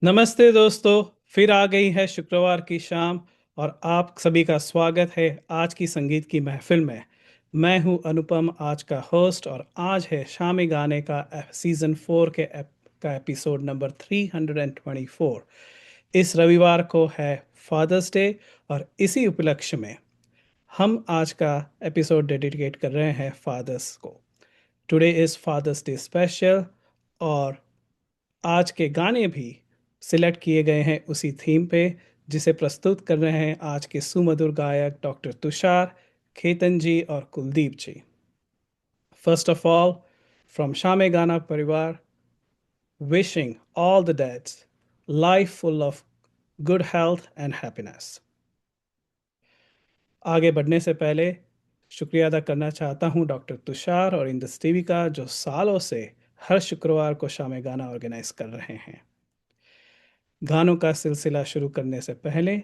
नमस्ते दोस्तों। फिर आ गई है शुक्रवार की शाम और आप सभी का स्वागत है आज की संगीत की महफिल में। मैं हूं अनुपम, आज का होस्ट, और आज है शामी गाने का सीजन 4 का एपिसोड नंबर 324। इस रविवार को है फादर्स डे और इसी उपलक्ष्य में हम आज का एपिसोड डेडिकेट कर रहे हैं फादर्स को। Today is Father's Day special और आज के गाने भी सिलेक्ट किए गए हैं उसी थीम पे, जिसे प्रस्तुत कर रहे हैं आज के सुमधुर गायक डॉक्टर तुषार, खेतन जी और Kuldeep ji. First of all, from Shaame Gaana परिवार, wishing all the dads life full of good health and happiness. आगे बढ़ने से पहले शुक्रिया अदा करना चाहता हूं डॉक्टर तुषार और इंदस टीवी का, जो सालों से हर शुक्रवार को शामे गाना ऑर्गेनाइज कर रहे हैं। गानों का सिलसिला शुरू करने से पहले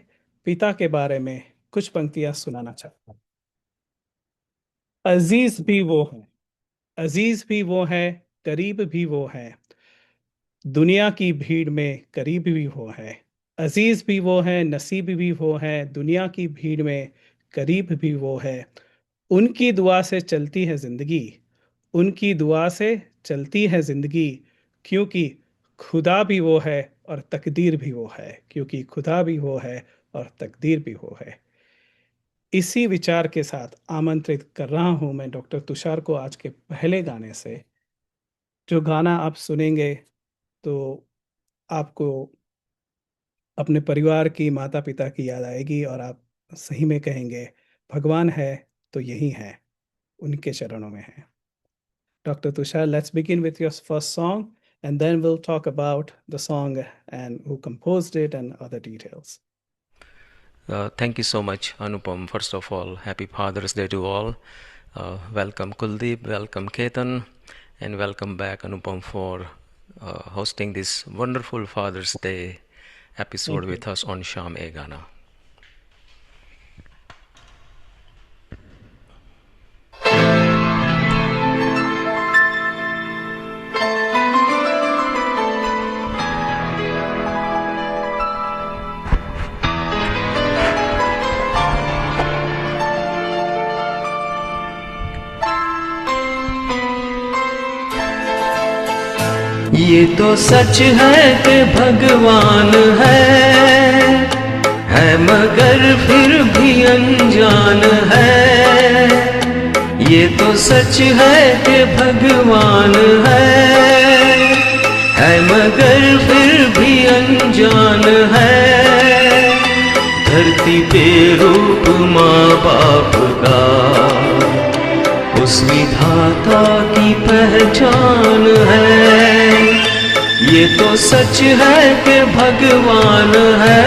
पिता के बारे में कुछ पंक्तियां सुनाना चाहता हूँ। अजीज भी वो है, अजीज भी वो है, करीब भी वो है, दुनिया की भीड़ में करीब भी वो है। अजीज भी वो है, नसीब भी वो है, दुनिया की भीड़ में करीब भी वो है। उनकी दुआ से चलती है जिंदगी, उनकी दुआ से चलती है जिंदगी, क्योंकि खुदा भी वो है और तकदीर भी वो है, क्योंकि खुदा भी वो है और तकदीर भी वो है। इसी विचार के साथ आमंत्रित कर रहा हूं मैं डॉक्टर तुषार को आज के पहले गाने से। जो गाना आप सुनेंगे तो आपको अपने परिवार की, माता पिता की याद आएगी और आप सही में कहेंगे भगवान है तो यही है, उनके चरणों में है। Dr. Tushar, let's begin with your first song and then we'll talk about the song and who composed it and other details. Thank you so much, Anupam. First of all, happy Father's Day to all. Welcome Kuldeep, welcome Ketan, and welcome back Anupam for hosting this wonderful Father's Day episode Thank you. with us on Sham E Gana. ये तो सच है कि भगवान है मगर फिर भी अनजान है। ये तो सच है कि भगवान है मगर फिर भी अनजान है। धरती पे रूप माँ बाप का उस विधाता की पहचान है। ये तो सच है कि भगवान है।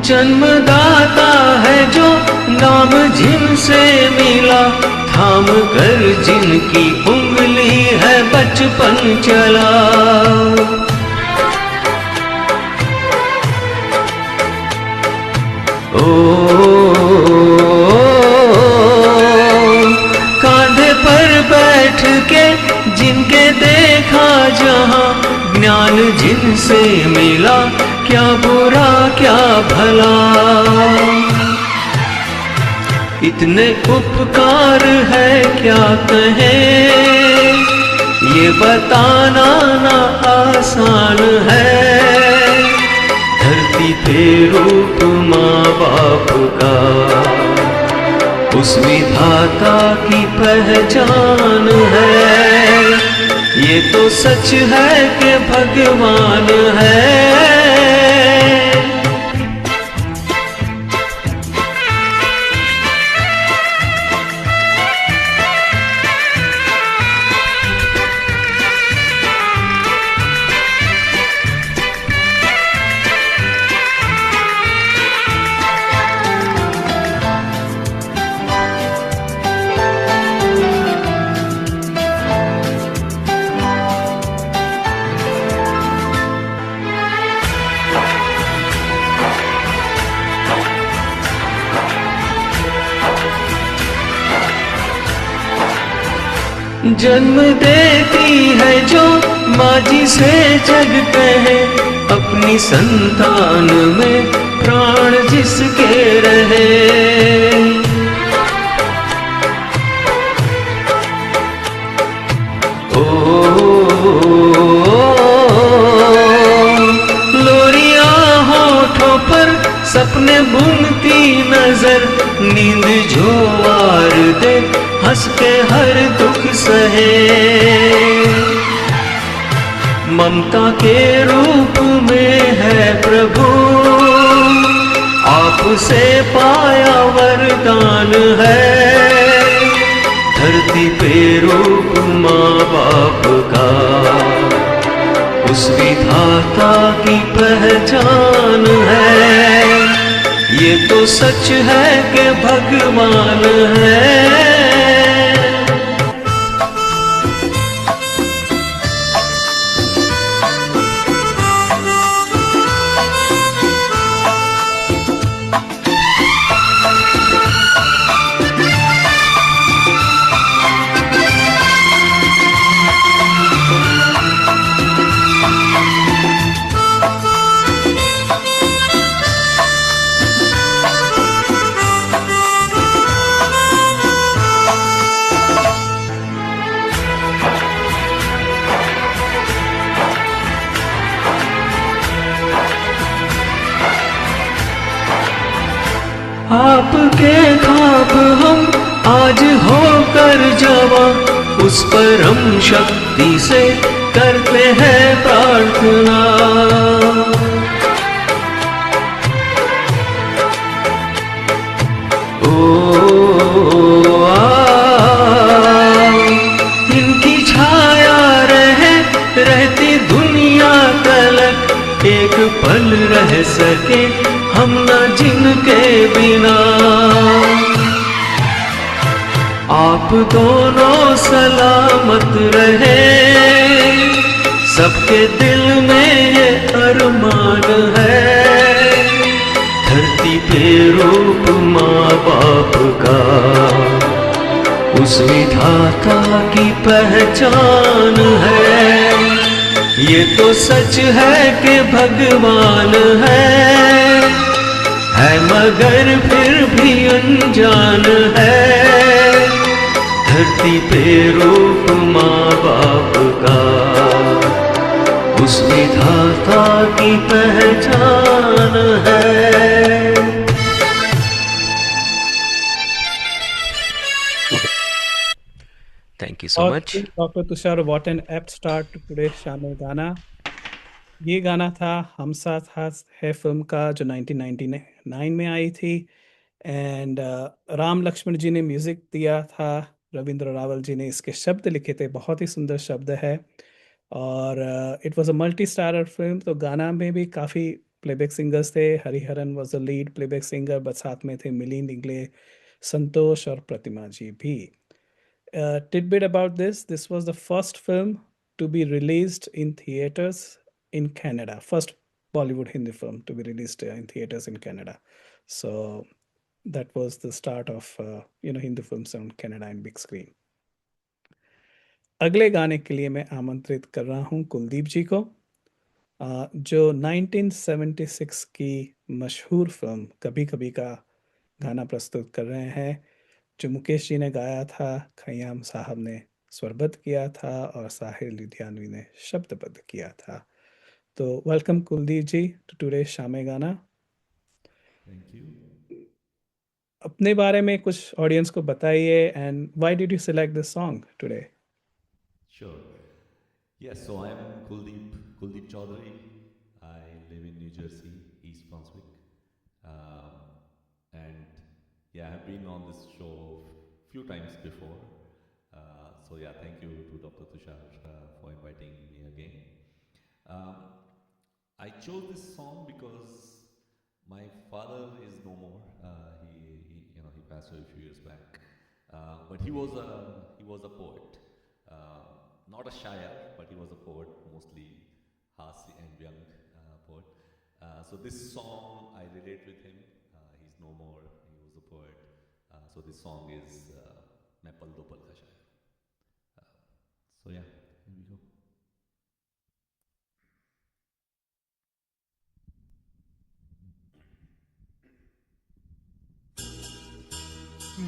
जन्मदाता है जो नाम जिनसे मिला, थाम कर जिनकी उंगली है बचपन चला। कांधे पर बैठ के जिनके देखा जहां, ज्ञान जिनसे मिला, क्या बुरा क्या भला। इतने उपकार है क्या कहें, ये बताना ना आसान है। धरती पे रूप माँ बाप का उस विधाता की पहचान है। ये तो सच है कि भगवान है। जन्म देती है जो माँ जिसे जग कहे, अपनी संतान में प्राण जिसके रहे। लोरिया होठों पर सपने बुनती नजर, नींद जो वार दे हंस के हर दुख सहे। ममता के रूप में है प्रभु, आपसे पाया वरदान है। धरती पे रूप माँ बाप का, उस विधाता की पहचान है। ये तो सच है कि भगवान है। आपके ख्वाब हम आज होकर जवां, उस परम शक्ति से करते हैं प्रार्थना। इनकी छाया रहती दुनिया तलक, एक पल रह सके हम न जिनके बिना। आप दोनों सलामत रहे, सबके दिल में ये अरमान है। धरती पे रूप माँ बाप का, उस विधाता की पहचान है। ये तो सच है कि भगवान है मगर फिर भी अनजान है। धरती पे रूप माँ बाप का, उस विधाता की पहचान है। Thank you so much. Doctor Tushar, what an apt start to today शामिल गाना। ये गाना था हम साथ हाथ है फिल्म का, जो 1999 में आई थी। एंड राम लक्ष्मण जी ने म्यूज़िक दिया था, रविंद्र रावल जी ने इसके शब्द लिखे थे, बहुत ही सुंदर शब्द है। और it was a multi starrer film, तो गाना में भी काफ़ी प्लेबैक सिंगर्स थे। Hariharan was the lead playback singer, but साथ में थे मिलिंद इंगले, संतोष और प्रतिमा जी भी। Tidbit about this was the first film to be released in theaters in Canada, first Bollywood Hindi film to be released in theaters in Canada. So that was the start of Hindi films on Canada and big screen. अगले गाने के लिए मैं आमंत्रित कर रहा हूं कुलदीप जी को, जो 1976 की मशहूर फिल्म कभी कभी का गाना प्रस्तुत कर रहे हैं, जो मुकेश जी ने गाया था, खयाम साहब ने स्वरबद्ध किया था और साहिर लुधियानवी ने शब्दबद्ध किया था। तो welcome Kuldeep ji to today Shaame Gaana. Thank you. अपने बारे में कुछ ऑडियंस को बताइए, and why did you select this song today? Sure. Yes, so I am Kuldeep Chaudhary. I live in New Jersey, East Brunswick. And yeah, I have been on this show a few times before. So yeah, thank you to Dr. Tushar for inviting me again. I chose this song because my father is no more. He passed away a few years back. But he was a poet. Not a shair, but he was a poet, mostly Hasi and young poet. So this song, I relate with him. He's no more. He was a poet. So this song is मैं पल दो पल का शायर. So yeah, here we go.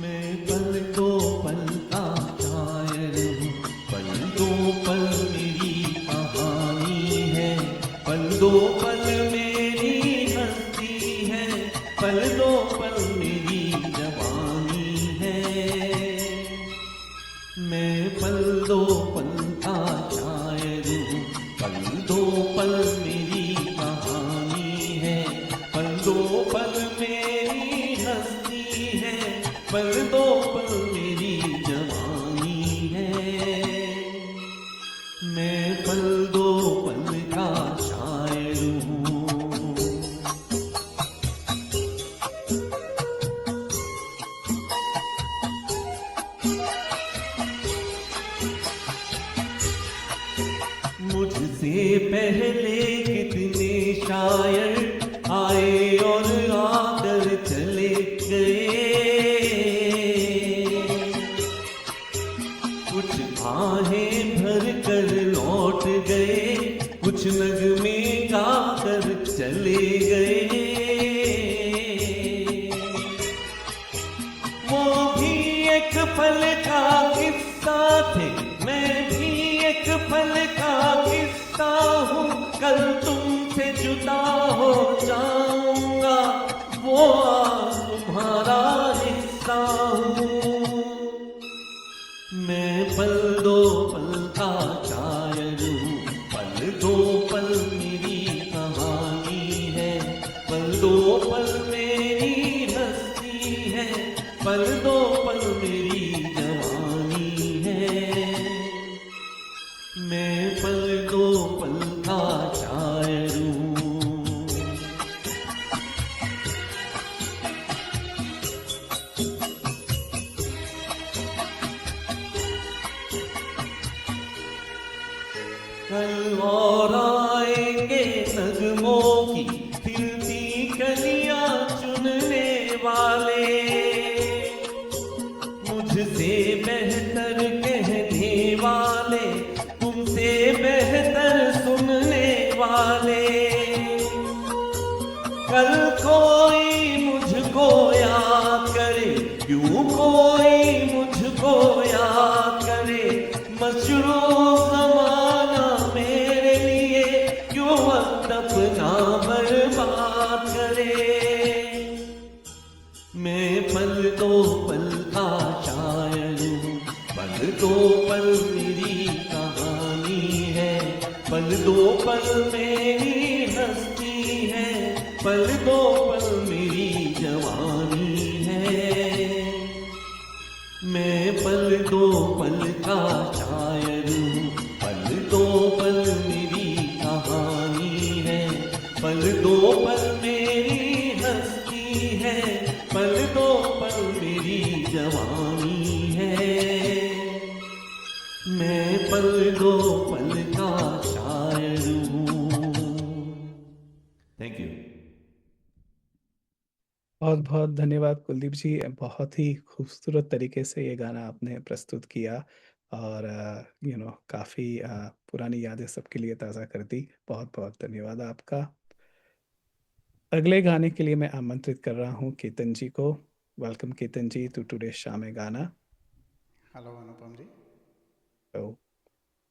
मैं पल दो पल का शायर हूँ, पल दो पल मेरी कहानी है, पल दो पल मेरी हस्ती है, पल दो पल मेरी जवानी है। मैं पल दो पल का शायर हूँ, पल दो पल मेरी कहानी है, पल दो पल मेरी हस्ती है, पल दो पल मेरी जवानी है। मैं पल दो पल का शायर हूँ। मुझसे पहले कितने शायर आए और आकर चले गए, कुछ आहें भर कर लौट गए, कुछ नगमे गाकर चले गए। वो भी एक पल का किस्सा थे, मैं भी एक पल का किस्सा हूँ, कल तुमसे जुदा हो जाऊंगा, वो आज तुम्हारा हिस्सा हूँ। मैं पल दो पल का शायर हूँ, पल दो पल मेरी कहानी है, पल दो पल मेरी हस्ती है, पल दो पल मेरी जवानी है। मैं पल दो पल का शायर हूँ। कल और आएंगे नगमों की खिलती कलियां चुनने वाले, मुझसे बेहतर कहने वाले, तुमसे बेहतर सुनने वाले। कल कोई मुझको याद करे, क्यों कोई मुझको याद करे, मशरूफ ज़माना मेरे लिए क्यों वक्त अपना बर्बाद करे। मैं पल दो पल का शायर हूँ, पल दो पल मेरी कहानी है, पल दो पल मेरी हस्ती है, पल दो पल मेरी जवानी है। मैं पल दो पल का शायर हूँ, पल दो पल मेरी कहानी है, पल दो पल मेरी हस्ती है, पल दो पल मेरी जवानी है। मैं पल दो पल का शायर हूँ। Thank you. बहुत बहुत धन्यवाद कुलदीप जी, बहुत ही खूबसूरत तरीके से ये गाना आपने प्रस्तुत किया और काफ़ी पुरानी यादें सबके लिए ताज़ा कर दी। बहुत बहुत धन्यवाद आपका। अगले गाने के लिए मैं आमंत्रित कर रहा हूँ केतन जी को। Welcome Ketan ji to today शाम में गाना। हेलो अनुपम जी। तो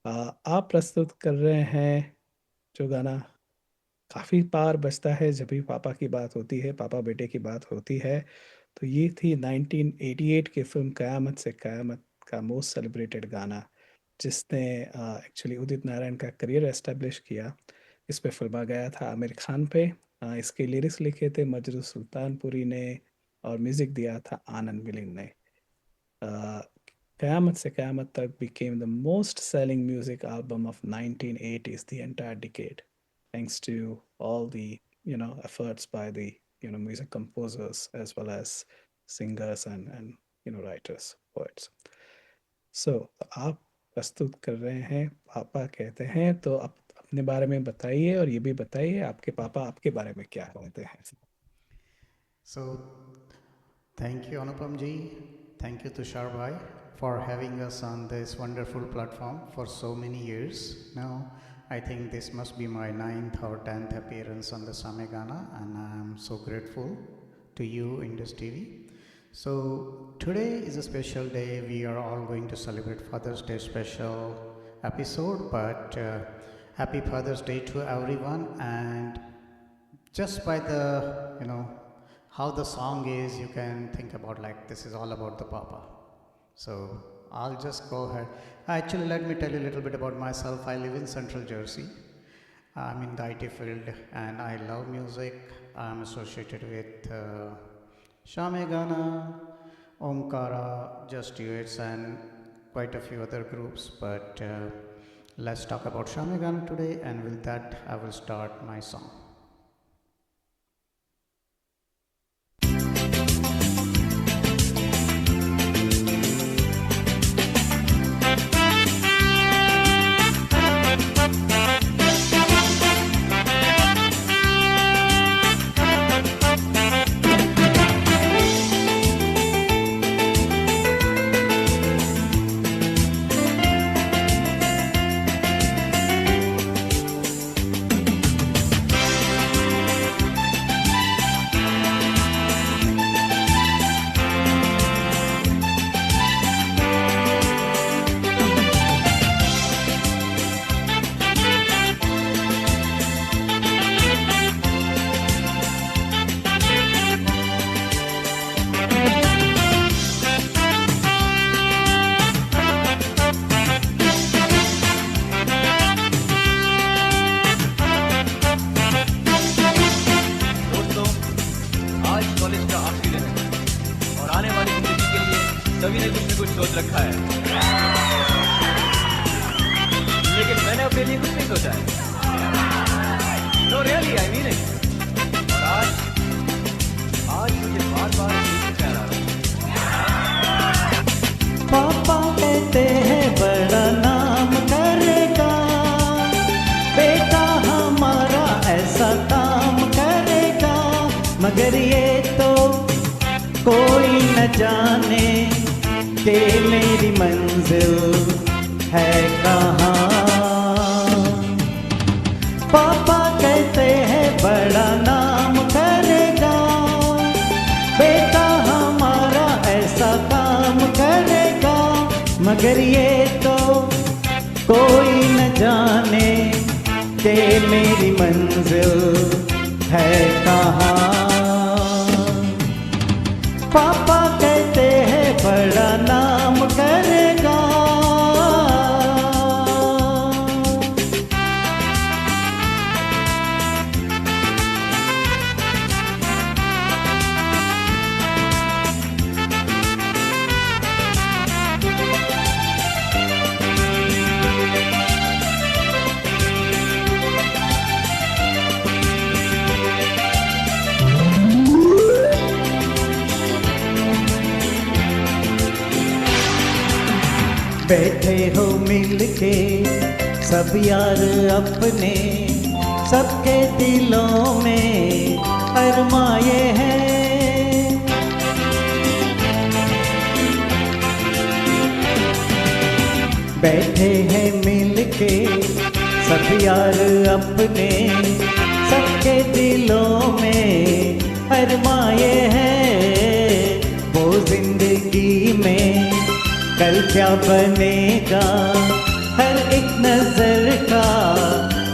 आप प्रस्तुत कर रहे हैं जो गाना काफ़ी बार बजता है जब भी पापा की बात होती है, पापा बेटे की बात होती है। तो ये थी 1988 की फिल्म क़यामत से क़यामत का मोस्ट सेलिब्रेटेड गाना, जिसने एक्चुअली उदित नारायण का करियर एस्टेब्लिश किया। इस पे फिल्मा गया था आमिर खान पे। इसके लिरिक्स लिखे थे मजरू सुल्तानपुरी ने और म्यूज़िक दिया था आनंद मिलिंद ने। क़यामत से क़यामत तक became the most selling music album of 1980s, the entire decade, thanks to all the efforts by the music composers as well as singers and writers, poets. So आप प्रस्तुत कर रहे हैं पापा कहते हैं, तो आप अपने बारे में बताइए और ये भी बताइए आपके पापा आपके बारे में क्या कहते हैं। सो Thank you, Anupam ji. Thank you, Tushar bhai, for having us on this wonderful platform for so many years. Now, I think this must be my 9th or 10th appearance on the Samegana, and I'm so grateful to you, Indus TV. So, today is a special day. We are all going to celebrate Father's Day special episode, but happy Father's Day to everyone. And just by the, how the song is, you can think about like this is all about the Papa. So I'll just go ahead. Actually, let me tell you a little bit about myself. I live in Central Jersey. I'm in the IT field and I love music. I'm associated with Shamegana, Omkara, Just Duets, and quite a few other groups. But let's talk about Shamegana today, and with that, I will start my song. सभी ने कुछ न कुछ सोच रखा है, लेकिन मैंने अपने लिए कुछ नहीं सोचा है। No really, I mean it. और आज मुझे बार-बार ख्याल आ रहा है। पापा कहते हैं बड़ा नाम करेगा, बेटा हमारा ऐसा काम करेगा, मगर ये तो कोई न जाने कि मेरी मंजिल है कहाँ। पापा कहते हैं बड़ा नाम करेगा, बेटा हमारा ऐसा काम करेगा, मगर ये तो कोई न जाने कि मेरी मंजिल है कहाँ। पापा कहते हैं बड़ा नाम करेगा। बैठे हो मिलके सब यार अपने, सबके दिलों में अरमाए हैं। बैठे हैं मिलके सब यार अपने, सबके दिलों में अरमाए हैं। वो जिंदगी में कल क्या बनेगा, हर एक नजर का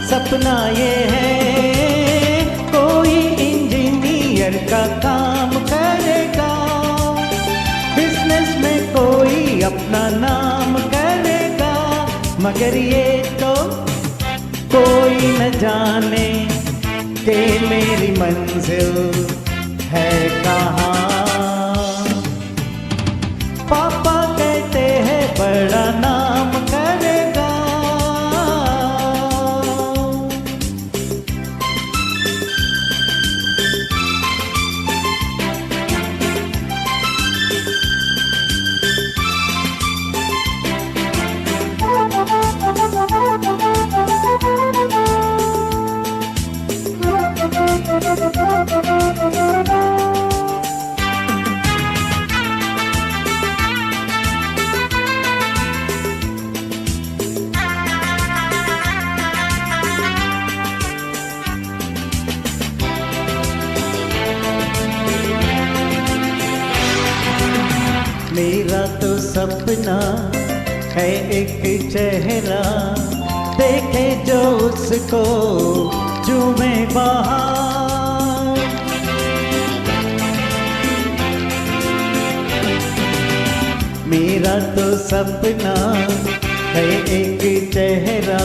सपना ये है। कोई इंजीनियर का काम करेगा, बिजनेस में कोई अपना नाम करेगा, मगर ये तो कोई न जाने कि मेरी मंजिल है कहाँ। पापा कहते हैं बड़ा नाम करेगा। मेरा तो सपना है एक चेहरा, देखे जो उसको झूमे बाहर। मेरा तो सपना है एक चेहरा,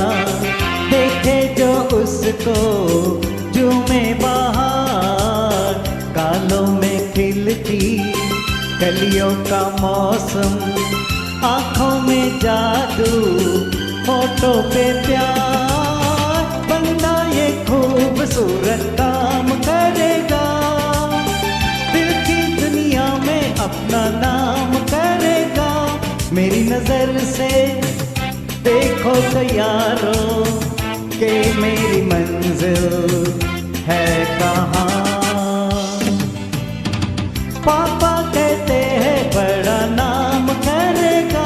देखे जो उसको झूमे बाहर। गालों में खिलती कलियों का मौसम, आँखों में जादू, होठों पे प्यार। बंदा ये खूबसूरत काम करेगा, दिल की दुनिया में अपना नाम करेगा। मेरी नजर से देखो तो यारो कि मेरी मंजिल है कहाँ। पापा कहते हैं बड़ा नाम करेगा।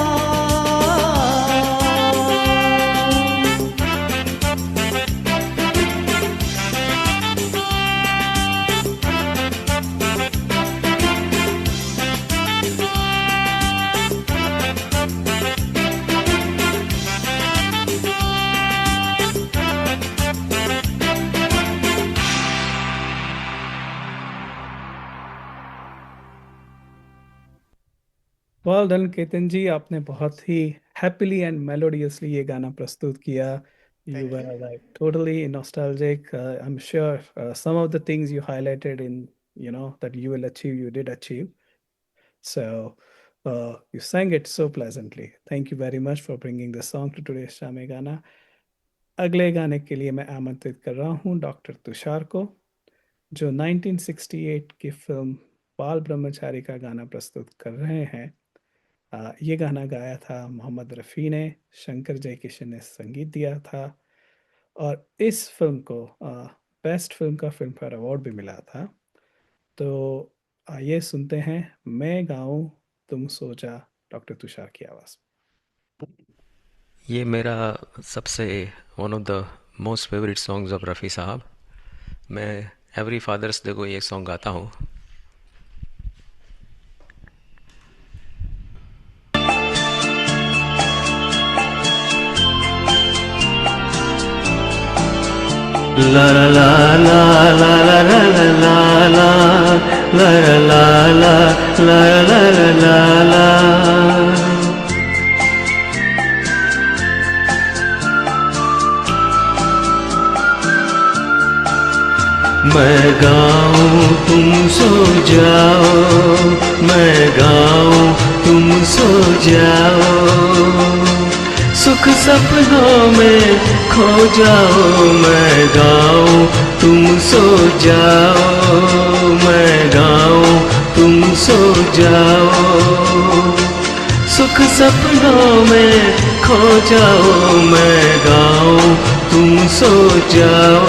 वेल डन केतन जी, आपने बहुत ही हैप्पीली एंड मेलोडियसली ये गाना प्रस्तुत किया। You Thank were you. Like totally nostalgic. I am sure some of the things you highlighted in, you know, that you will achieve, you did achieve. So you sang it so pleasantly. Thank you very much for bringing the song to today's शामे Gaana. अगले गाने के लिए मैं आमंत्रित कर रहा हूँ doctor Tushar को, जो 1968 की फिल्म बाल ब्रह्मचारी का गाना प्रस्तुत कर रहे हैं। ये गाना गाया था मोहम्मद रफ़ी ने, शंकर जयकिशन ने संगीत दिया था, और इस फिल्म को बेस्ट फिल्म का फिल्म फेयर अवार्ड भी मिला था। तो आइए सुनते हैं मैं गाऊं तुम सो जा, डॉक्टर तुषार की आवाज़। ये मेरा सबसे one of the most favourite songs of Rafi साहब। मैं एवरी फादर्स डे को ये सॉन्ग गाता हूँ। La la la la la la la la la la la la la la la la la la। मैं गाऊं तुम सो जाओ, मैं गाऊं तुम सो जाओ, सुख सपनों में खो जाओ। मैं गाऊं तुम सो जाओ, मैं गाऊं तुम सो जाओ, सुख सपनों में खो जाओ। मैं गाऊं तुम सो जाओ,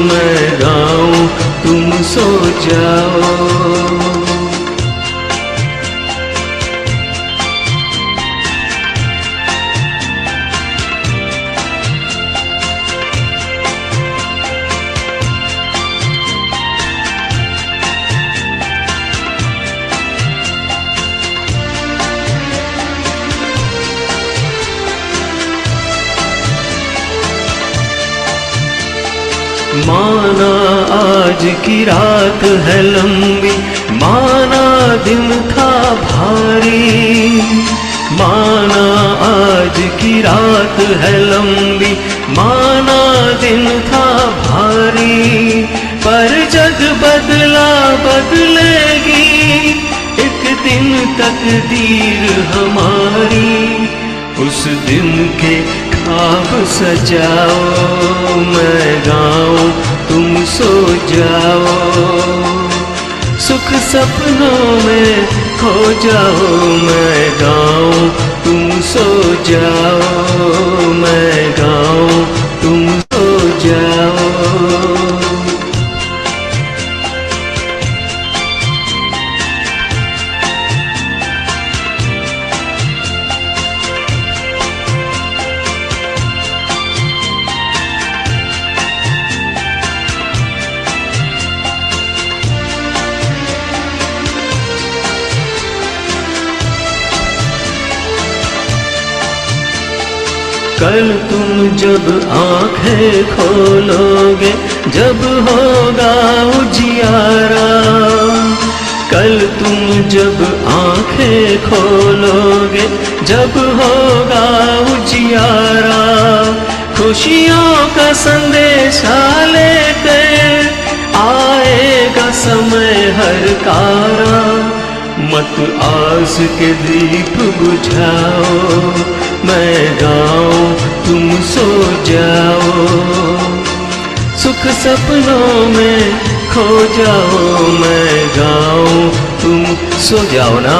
मैं गाऊं तुम सो जाओ। माना आज की रात है लंबी, माना दिन था भारी, माना आज की रात है लंबी, माना दिन था भारी, पर जग बदला बदलेगी एक दिन तकदीर हमारी। उस दिन के ख्वाब सजाओ, मैं गाऊं तुम सो जाओ, सुख सपनों में खो जाओ। मैं गाऊं तुम सो जाओ, मैं गाऊं तुम सो जाओ। कल तुम जब आंखें खोलोगे, जब होगा उजियारा, कल तुम जब आंखें खोलोगे, जब होगा उजियारा, खुशियों का संदेशा लेकर आएगा समय हर कारा। मत आस के दीप बुझाओ, मैं गाऊं तुम सो जाओ, सुख सपनों में खो जाओ, मैं गाऊं तुम सो जाओ ना,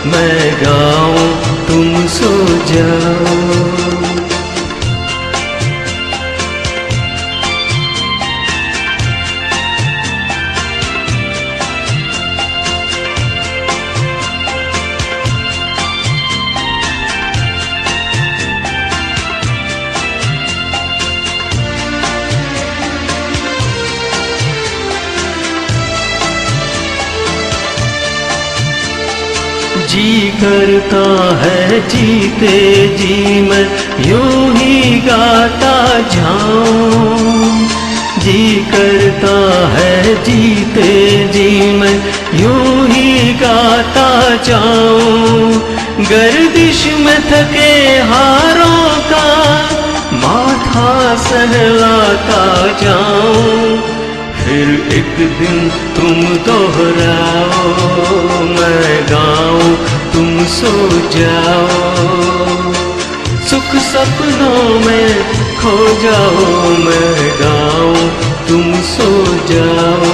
मैं गाऊं तुम सो जाओ। जी करता है जीते जी मैं यूं ही गाता जाऊं, जी करता है जीते जी मैं यूं ही गाता जाऊं, गर्दिश में थके हारों का माथा सहलाता जाऊं, फिर एक दिन तुम दोहराओ, मैं गाऊं तुम सो जाओ, सुख सपनों में खो जाओ, मैं गाऊं तुम सो जाओ,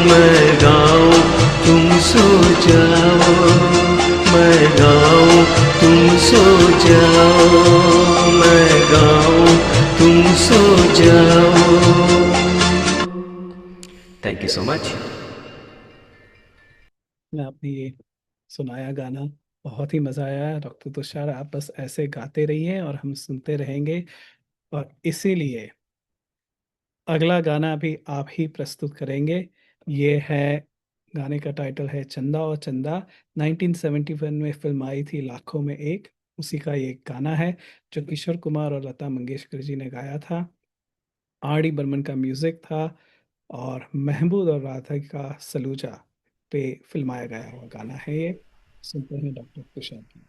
मैं गाऊं तुम सो जाओ, मैं गाऊं तुम सो जाओ, मैं गाऊं तुम सो जाओ। Thank you so much. मैं आपने ये सुनाया गाना, बहुत ही मज़ा आया। डॉक्टर तुषार, आप बस ऐसे गाते रहिए और हम सुनते रहेंगे। और इसीलिए अगला गाना भी आप ही प्रस्तुत करेंगे। ये है, गाने का टाइटल है चंदा ओ चंदा। 1971 में फिल्म आई थी लाखों में एक, उसी का ये गाना है जो किशोर कुमार और लता मंगेशकर जी ने गाया था। आर डी बर्मन का म्यूजिक था और महमूद और राधा का सलूजा पे फिल्माया गया हुआ गाना है ये। सुनते हैं डॉक्टर तुषार की।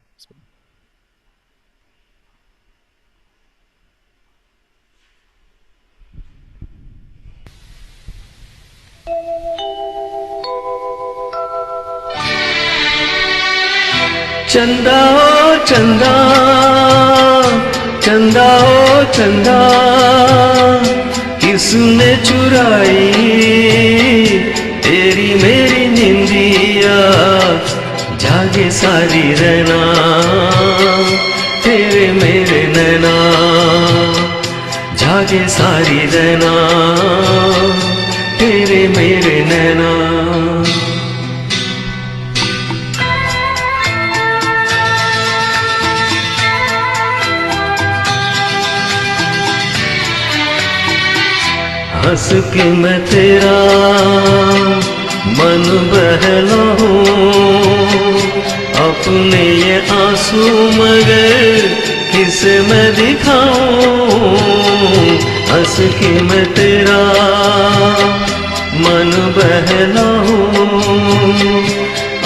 चंदा ओ चंदा, चंदा ओ चंदा, किसने चुराई तेरी मेरी निंदिया, जागे सारी रहना तेरे मेरे नैना, जागे सारी रहना तेरे मेरे नैना। हंस के मैं तेरा मन बहलाऊं, अपने ये आंसू मगर किसे मैं दिखाऊं, हंस के मैं तेरा मन बहलाऊं,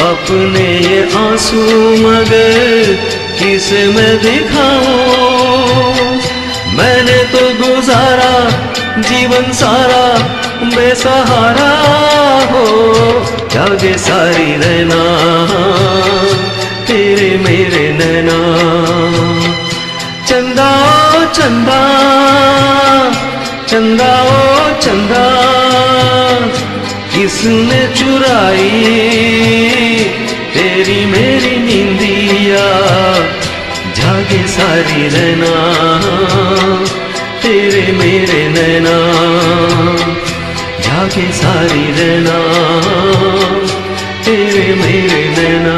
अपने ये आंसू मगर किसे मैं दिखाऊं, मैंने तो गुजारा जीवन सारा बेसहारा हो, जागे सारी रहना तेरे मेरे नैना। चंदा ओ चंदा, चंदा ओ चंदा, किसने चुराई तेरी मेरी नींदिया, जागे सारी रहना तेरे मेरे नैना, जागे सारी रहना तेरे मेरे नैना।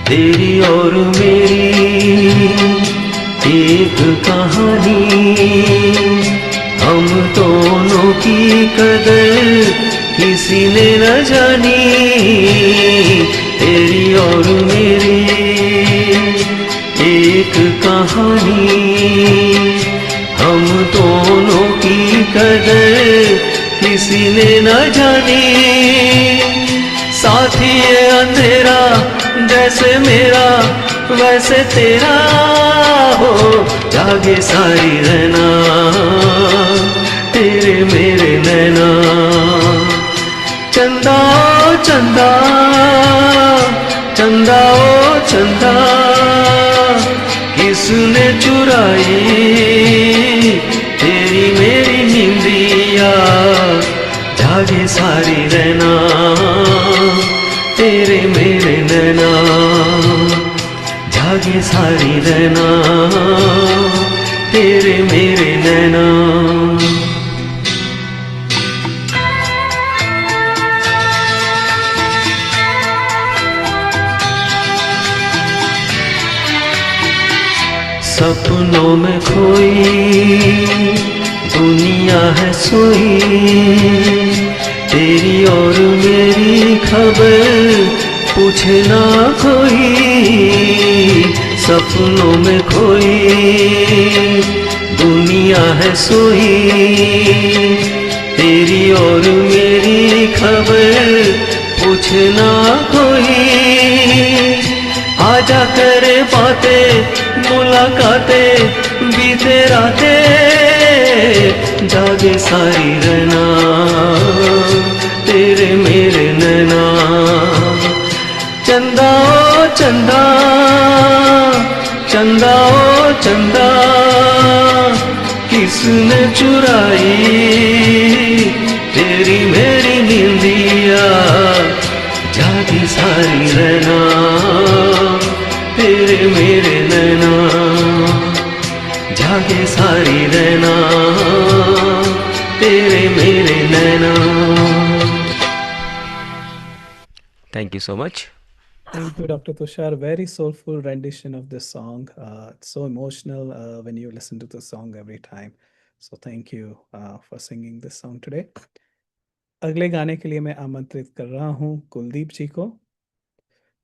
तेरी और मेरी एक कहानी, हम दोनों की कदर किसी ने न जानी। तेरी और मेरी एक कहानी, हम दोनों की कदर किसी ने न जानी। साथी ये अंधेरा जैसे मेरा वैसे तेरा हो, जागे सारी रहना तेरे मेरे नैना। चंदा ओ चंदा, चंदा ओ चंदा, किसने चुराई तेरी मेरी नींदिया। जागे सारी रहना तेरे मेरे नैना, जागे सारी रहना तेरे मेरे नैना। सपनों में खोई दुनिया है सोई, तेरी और मेरी खबर पूछे ना कोई। सपनों में खोई दुनिया है सोई, तेरी और मेरी खबर पूछे ना कोई। आजा करे बातें मुलाकातें बीते रातें, जागे सारी रहना तेरे मेरे नैना। चंदा ओ चंदा, चंदा ओ चंदा, किसने चुराई तेरी मेरी नींदिया। जागी सारी रहना तेरे मेरे नैना, जागे सारी रहना तेरे मेरे नैना। Thank you so much. Thank you, Dr. Tushar. Very soulful rendition of this song. It's so emotional when you listen to the song every time. So thank you for singing this song today. अगले गाने के लिए मैं आमंत्रित कर रहा हूँ कुलदीप जी को,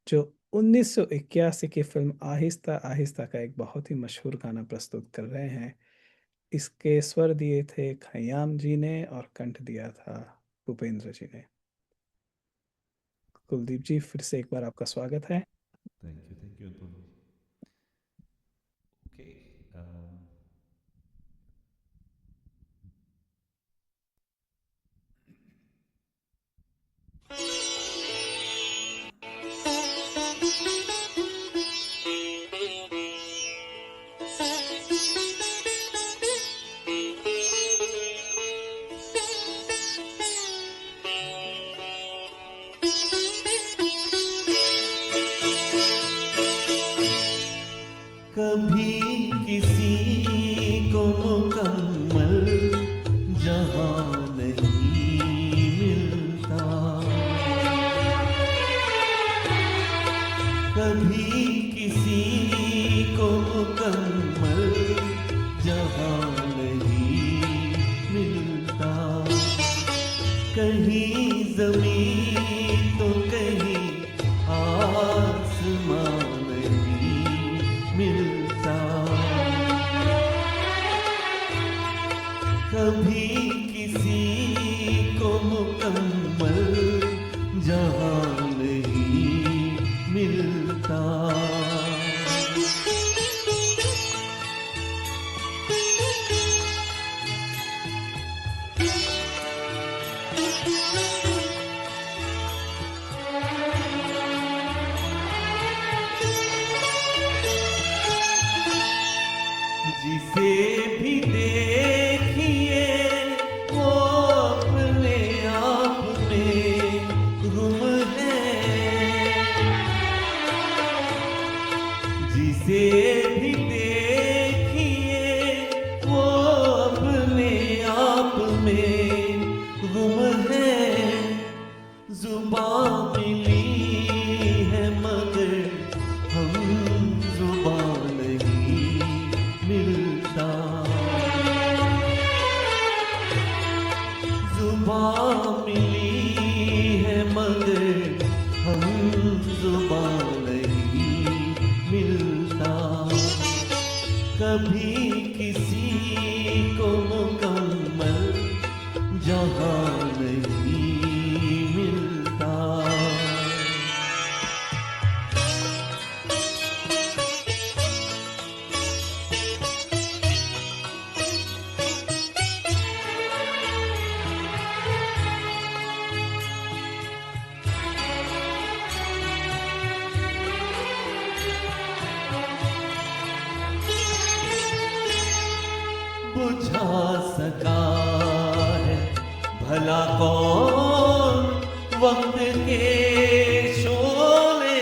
जो 1981 की फिल्म आहिस्ता आहिस्ता का एक बहुत ही मशहूर गाना प्रस्तुत कर रहे हैं। इसके स्वर दिए थे खयाम जी ने और कंठ दिया था भूपेंद्र जी ने। कुलदीप जी, फिर से एक बार आपका स्वागत है। Thank you, Anupam. Okay. कभी किसी को मुकम्मल जहां नहीं मिलता, कभी किसी को मुकम्मल जहां नहीं मिलता। कहीं ज़मीन तो कहीं आसमां मिलता। कभी किसी को मुकम्मल जहां नहीं मिलता। जिसे भी देखिए वो अपने आप में गुम है, जिसे भी देखिए वो अपने आप में गुम है। जुबान मिली है मगर कभी किसी को मुकम्मल जहां नहीं मिलता। बुझा सका है भला कौन वक्त के शोले,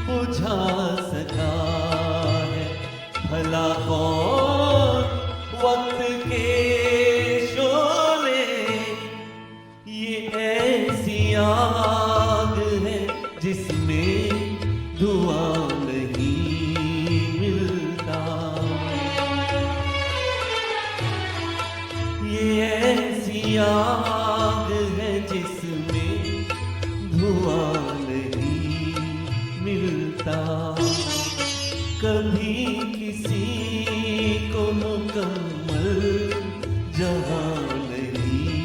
बुझा सका है भला कौन वक्त के शोले। ये ऐसी आग है जिसमें धुआं आग है जिसमें धुआं नहीं मिलता। कभी किसी को मुकम्मल जहां नहीं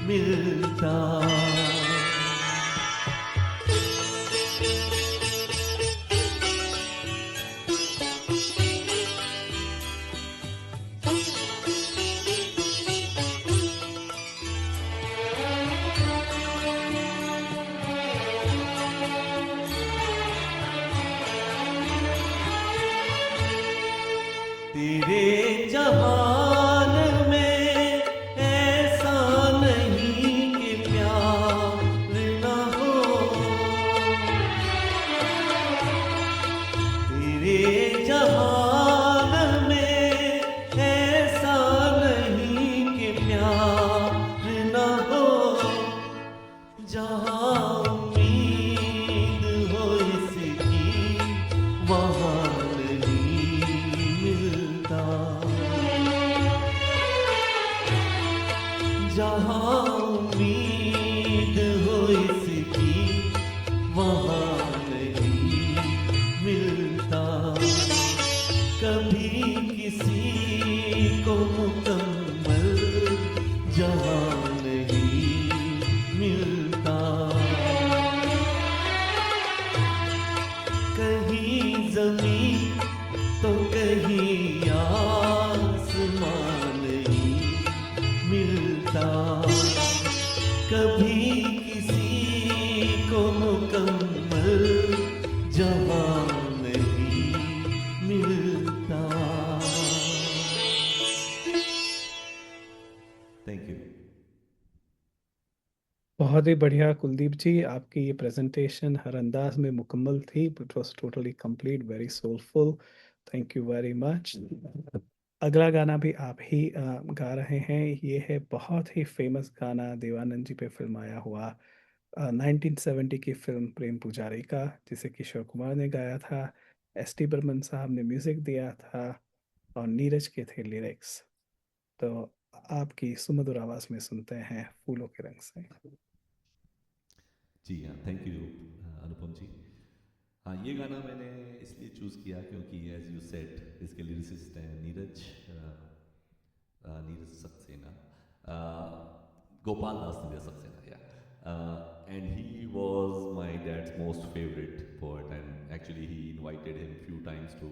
मिलता। तेरे जहान में ऐसा नहीं कि प्यार न हो, तेरे जहान में ऐसा नहीं कि प्यार न हो। जहां उम्मीद हो इसकी वहां जहां उम्मीद हो इसकी वहां नहीं मिलता। कभी किसी को मुकम्मल जहां नहीं मिलता। कहीं ज़मीन तो कहीं आसमान नहीं मिलता। कभी किसी को मुकम्मल जहां नहीं मिलता। Thank you. बहुत ही बढ़िया कुलदीप जी, आपकी ये प्रेजेंटेशन हर अंदाज में मुकम्मल थी। It was totally complete, very soulful. Thank you very much. अगला गाना भी आप ही गा रहे हैं। ये है बहुत ही फेमस गाना, देवानंद जी पे फिल्माया हुआ 1970 की फिल्म प्रेम पुजारी का, जिसे किशोर कुमार ने गाया था, एस.टी. बर्मन साहब ने म्यूजिक दिया था और नीरज के थे लिरिक्स। तो आपकी सुमधुर आवाज में सुनते हैं फूलों के रंग से। जी हाँ, थैंक यू अनुपम जी। हाँ, ये गाना मैंने इसलिए चूज़ किया क्योंकि एज यू सेड इसके लिरिसिस्ट हैं नीरज सक्सेना, गोपाल दास नीरज सक्सेना, या and he was my dad's most favourite poet and actually he invited him few times to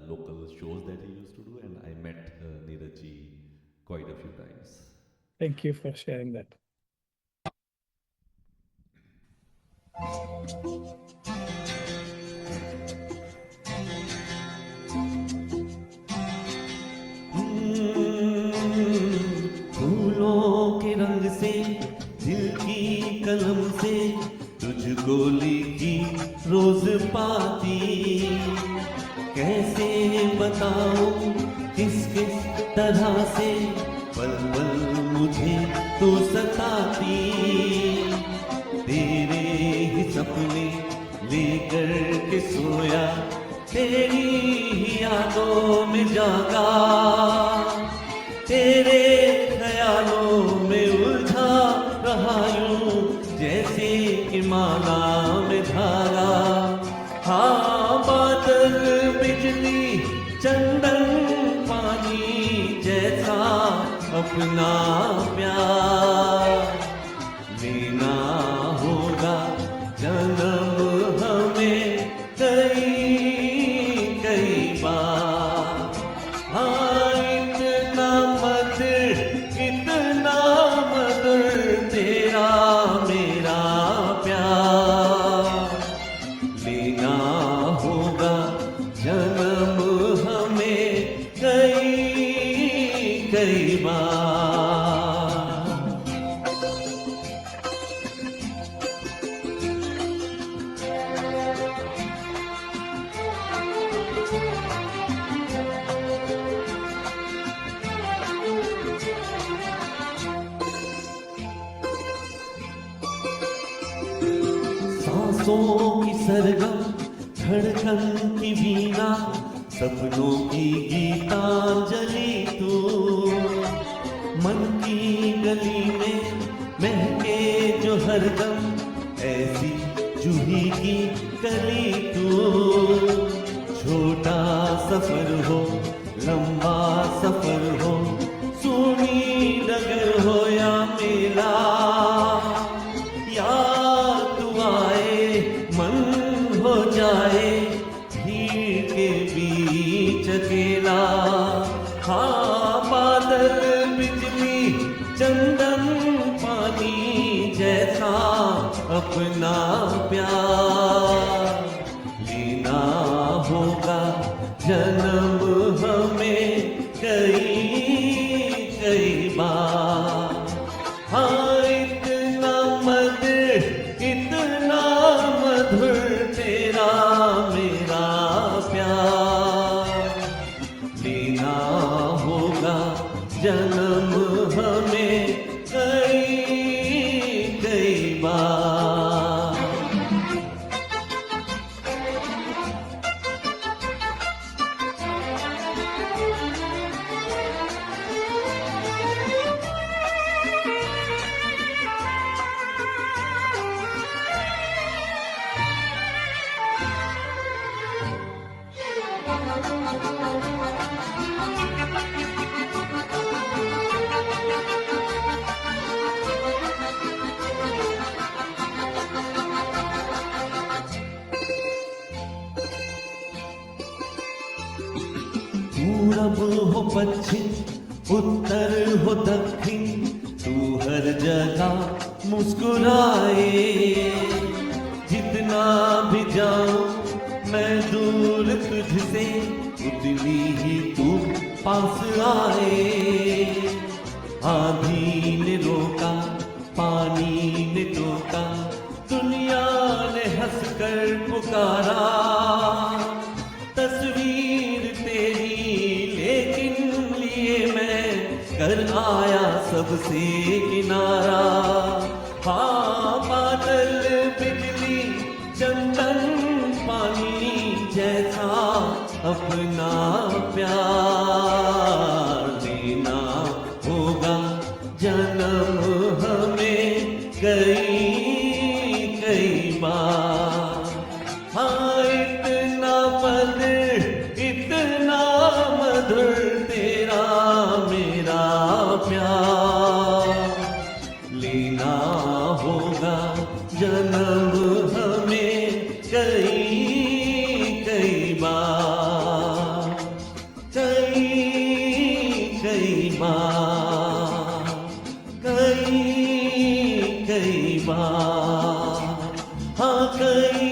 local shows that he used to do, and I met Neeraj ji quite a few times. Thank you for sharing that. फूलों के रंग से दिल की कलम से तुझको लिखी रोज पाती, कैसे बताऊं किस किस तरह से पल पल मुझे तू सताती। तेरे ही सपने लेकर के सोया, तेरी ही यादों में जागा, तेरे ख्यालों में उलझा रहा यूं जैसे कि माला में धागा। हाँ बादल बिजली चंदन पानी जैसा अपना प्यार लेना होगा जन्म हमें कई कई बार। हाँ इतना मधुर तेरा मेरा प्यार लेना होगा जन्म हमें कई कई बार। सांसों की सरगम धड़कन की वीणा सपनों की गीतांजलि तू मन की गली में महके जो हरदम ऐसी जूही की कली तू। छोटा सफर हो लंबा सफर हो सूनी डगर हो या मेला याद तू आए मन हो जाए भीड़ के बीच अकेला। हाँ बादल बिजली चंदन पानी जैसा अपना प्यार लेना होगा जन्म हमें कई कई बार। हाँ इतना मधुर तेरा मेरा प्यार लेना होगा जन्म हमें कई कई बार। पूरब हो पश्चिम उत्तर हो दक्षिण तू हर जगह मुस्कुराए। जितना भी जाऊं मैं दूर तुझसे उतनी ही तू पास आए। आंधी ने रोका पानी ने टोका दुनिया ने हंसकर पुकारा। तस्वीर तेरी लेकिन लिए मैं कर आया सबसे किनारा। हाँ बादल बिजली चंदन पानी जैसा अपना प्यार देना होगा जन्म हमें कई कई बार। हाँ इतना मधुर तेरा मेरा प्यार लेना होगा जन्म हमें कई कई बार कई कई बार कई कई बार। हाँ कई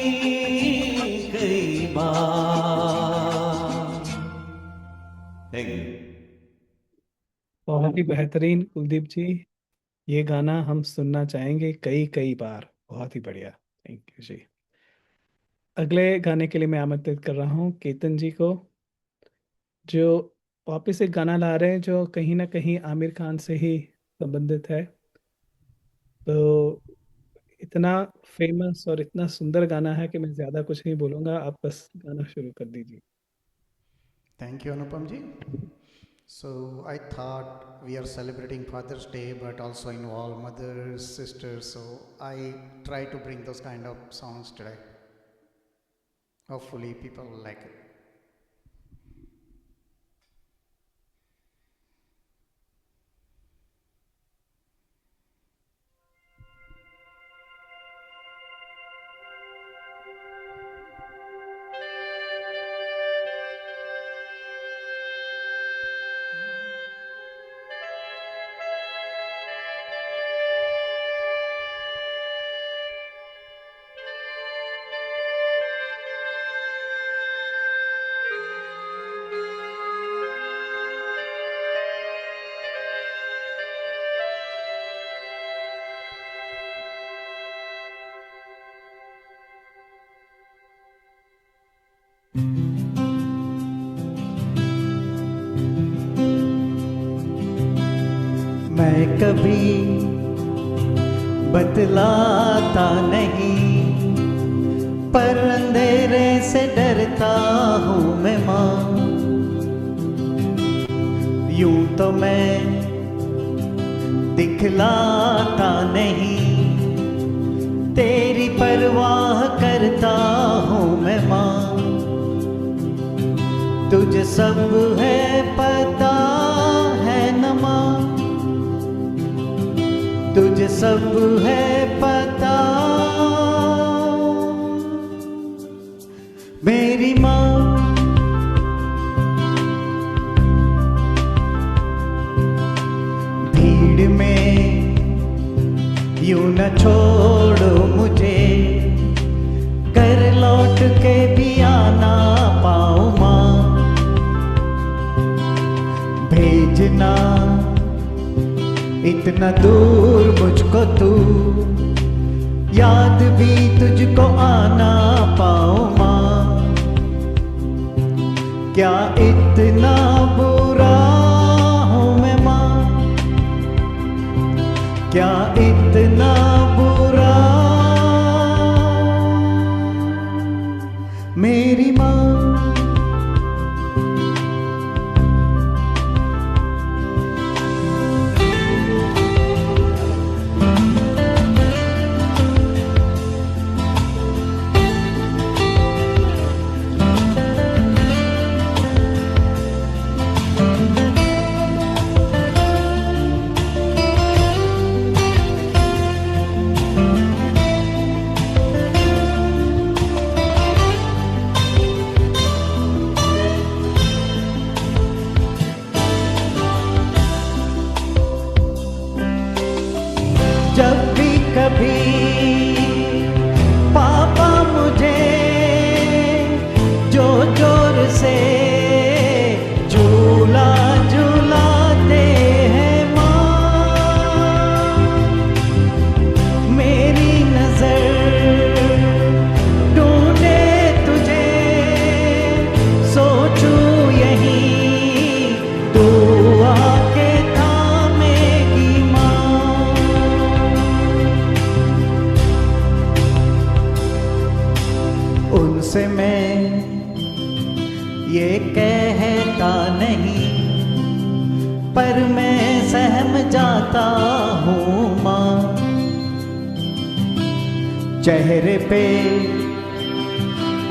कई बार। Thank you. बहुत ही बेहतरीन कुलदीप जी, ये गाना हम सुनना चाहेंगे कई कई बार। बहुत ही बढ़िया, थैंक यू जी। अगले गाने के लिए मैं आमंत्रित कर रहा हूँ केतन जी को, जो वापस एक गाना ला रहे हैं जो कहीं ना कहीं आमिर खान से ही संबंधित है। तो इतना फेमस और इतना सुंदर गाना है कि मैं ज़्यादा कुछ नहीं बोलूँगा, आप बस गाना शुरू कर दीजिए। Thank you, Anupam ji. So I thought we are celebrating Father's Day, but also involve mothers, sisters. So I try to bring those kind of songs today. Hopefully, people will like it. मैं कभी बतलाता नहीं, पर अंधेरे से डरता हूँ मैं माँ। यूं तो मैं दिखलाता नहीं, तेरी परवाह करता हूँ मैं माँ। तुझे सब है पता है न माँ, तुझे सब है पता मेरी माँ। भीड़ में यूं न छोड़ो मुझे, घर लौट के भी आना पाऊं माँ। भेजना इतना दूर मुझको तू, याद भी तुझको आना पाऊं माँ। क्या इतना बुरा हूँ मैं माँ, क्या इतना बुरा मेरी माँ। जब भी कभी पापा मुझे जो जोर से झूला झूलाते हैं माँ, मेरी नजर ढूंढे तुझे, सोचूं यही तू आके थामेगी माँ। उनसे मैं ये कहता नहीं, पर मैं सहम जाता हूँ माँ। चेहरे पे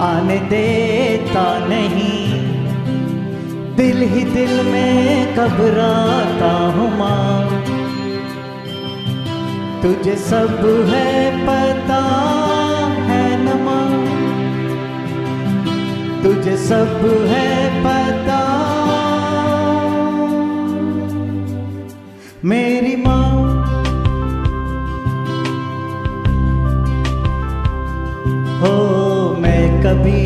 आने देता नहीं, दिल ही दिल में घबराता हूँ माँ। तुझे सब है पता है न माँ, तुझे सब है पता मेरी माँ। हो मैं कभी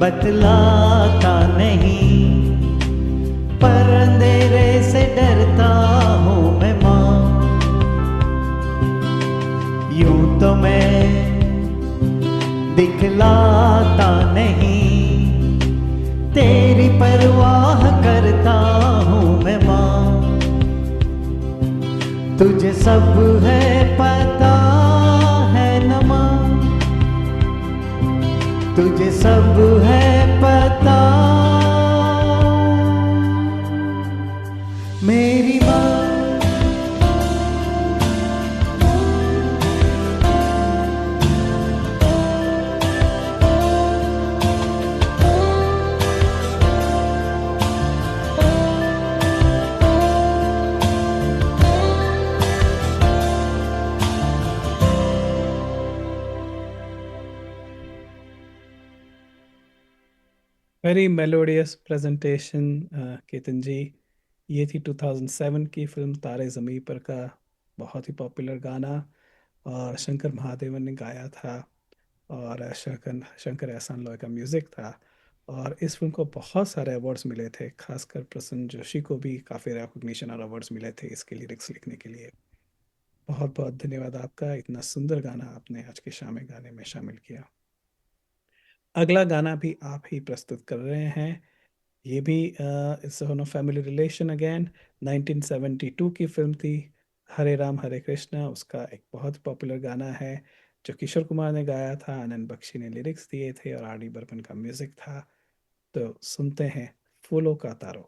बतलाता नहीं, पर अंधेरे से डरता हूँ मैं माँ। यूं तो मैं दिखलाता नहीं, तेरी परवाह करता हूँ मैं माँ। तुझे सब है पता है न माँ, तुझे सब है पता मेरी माँ। वेरी मेलोडियस प्रेजेंटेशन केतन जी। ये थी 2007 की फिल्म तारे ज़मीं पर का बहुत ही पॉपुलर गाना, और शंकर महादेवन ने गाया था, और शंकर शंकर एहसान लॉय का म्यूज़िक था। और इस फिल्म को बहुत सारे अवार्ड्स मिले थे, खासकर प्रसन्न जोशी को भी काफ़ी रिकॉग्निशन और अवार्ड्स मिले थे इसके लिरिक्स लिखने के लिए। बहुत बहुत धन्यवाद आपका, इतना सुंदर गाना आपने आज के शाम गाने में शामिल किया। अगला गाना भी आप ही प्रस्तुत कर रहे हैं, ये भी it's on family relation again. 1972 की फिल्म थी हरे राम हरे कृष्णा, उसका एक बहुत पॉपुलर गाना है जो किशोर कुमार ने गाया था, आनंद बख्शी ने लिरिक्स दिए थे और आर डी बर्मन का म्यूजिक था। तो सुनते हैं फूलों का तारों।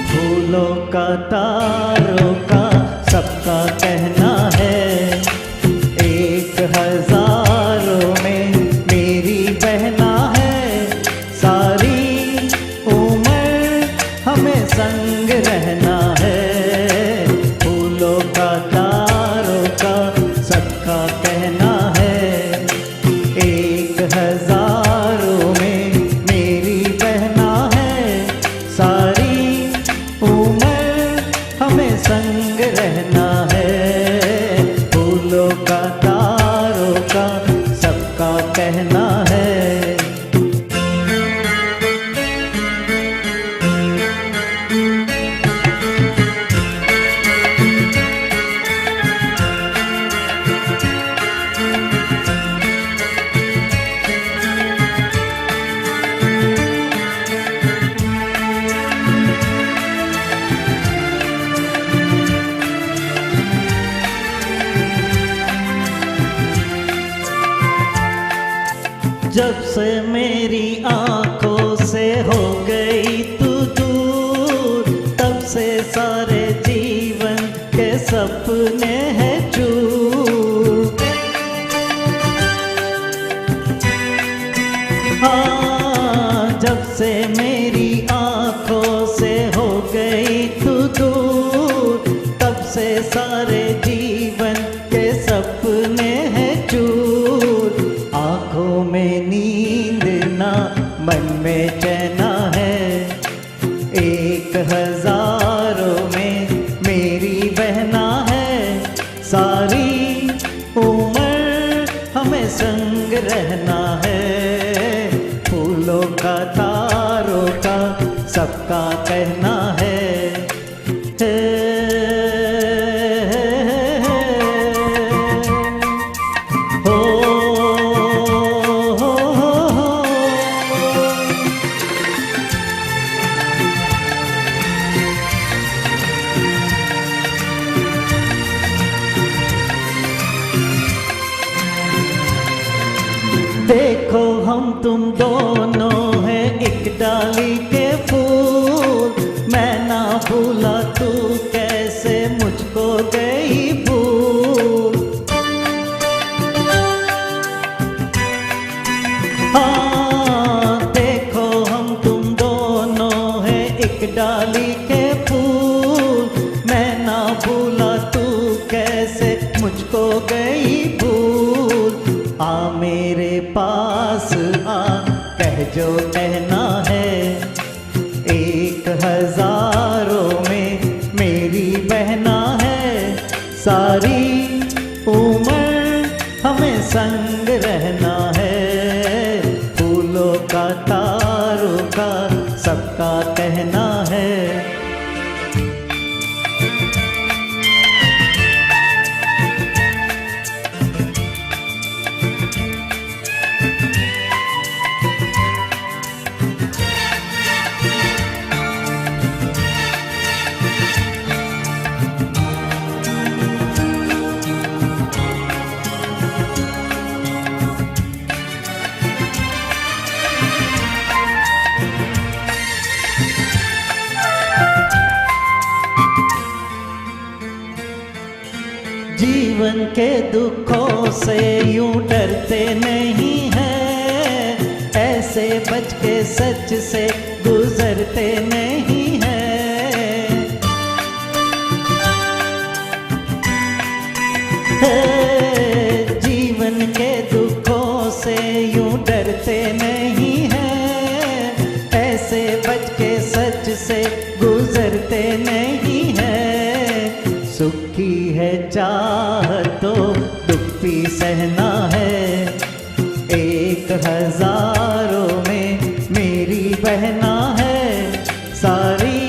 फूलों का तारों का सबका कहना है, एक हजारों में मेरी बहना है, सारी उम्र हमें संग रहना है। फूलों का तारों का सबका कहना है, एक हजारों में मेरी बहना है, सारी उम्र हमें संग रहना है। फूलों का तारों का सबका कहना है। जब से मेरी आंखों से हो गई तू दूर, तब से सारे जीवन के सपने हैं चूर। हाँ, जब से मेरी आंखों से हो गई तू दूर, तब से सारे जीवन के सपने हैं चूर। आँखों में नींद ना मन में चैना है, एक हजारों में मेरी बहना है, सारी उम्र हमें संग रहना है। फूलों का तारों का सबका कहना है। देखो हम तुम दोनों हैं एक डाली के फूल, मैं ना भूला तू कैसे मुझको गई भूल। हाँ, देखो हम तुम दोनों हैं एक डाली के फूल, मैं ना भूला तू कैसे मुझको गई भूल। आ मेरे पास आ, कह जो कहना है, एक हजारों में मेरी बहना है, सारी उम्र हमें संग रहना है। फूलों का तारों का सबका कहना है। के दुखों से यूं डरते नहीं हैं, ऐसे बच के सच से गुजरते नहीं हैं। जीवन के दुखों से यूं डरते नहीं हैं, ऐसे बच के सच से गुजरते नहीं हैं। सुखी है चाह तो दुख भी सहना है, 1000 में मेरी बहना है। सारी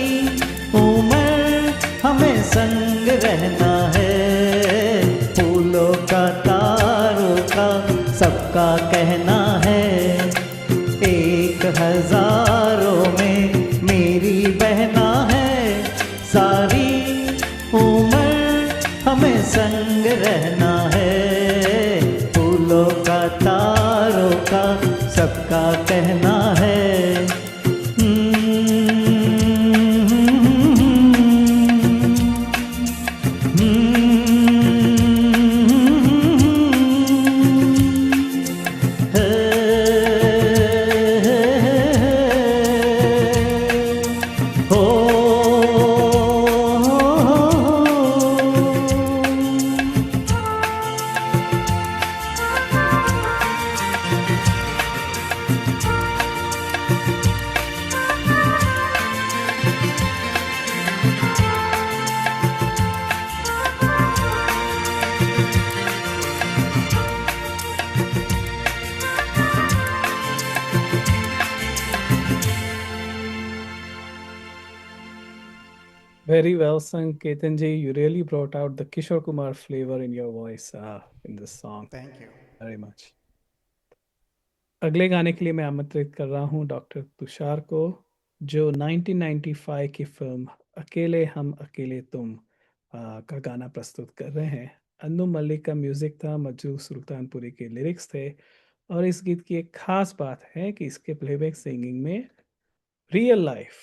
उम्र हमें संग रहना है, फूलों का तारों का सबका कहना है। 1000 में मेरी बहना है, सारी उम्र हमें संग रहना है। फूलों का तारों का सबका कहना है। Very well sung, Ketan ji. You really brought out the Kishore Kumar flavor in your voice in this song. Thank you. Very much. अगले गाने के लिए मैं आमंत्रित कर रहा हूँ डॉक्टर तुषार को, जो 1995 की फिल्म अकेले हम अकेले तुम का गाना प्रस्तुत कर रहे हैं। अन्नू मल्लिक का म्यूजिक था, मजरू सुल्तानपुरी के लिरिक्स थे, और इस गीत की एक खास बात है कि इसके प्लेबैक सिंगिंग में रियल लाइफ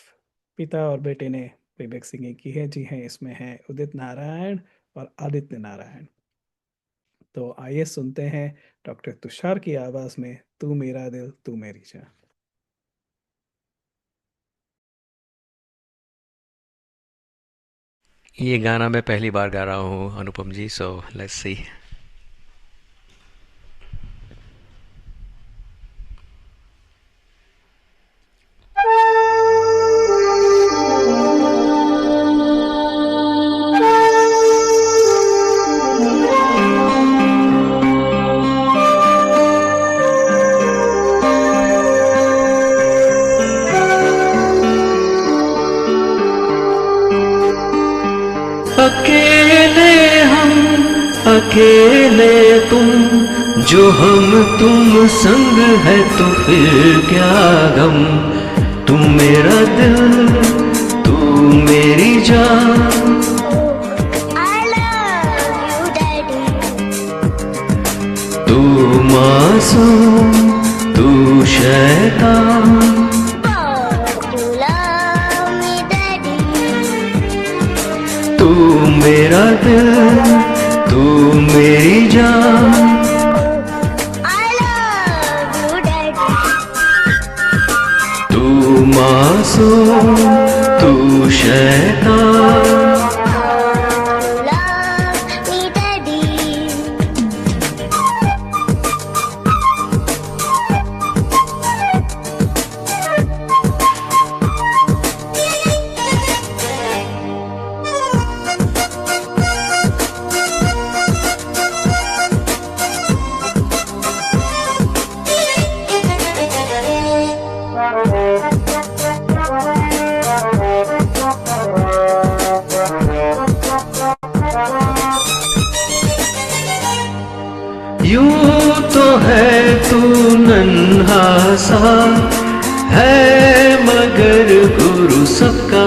पिता और बेटे ने प्लेबैक सिंगिंग की है। जी हैं, इसमें हैं उदित नारायण और आदित्य नारायण। तो आइए सुनते हैं डॉक्टर तुषार की आवाज में तू मेरा दिल तू मेरी जान। ये गाना मैं पहली बार गा रहा हूँ अनुपम जी, सो लेट्स सी। अकेले हम अकेले तुम, जो हम तुम संग है तो फिर क्या गम। तू मेरा दिल तू मेरी जान, I love you, Daddy. तू मासूम तू शैतान, But you love me, Daddy. तू मेरा दिल तू मेरी जान, I love you, Daddy. तू मासूम तू शैतान। You love me, Daddy. यूं तो है तू नन्हा सा, है मगर गुरु सबका,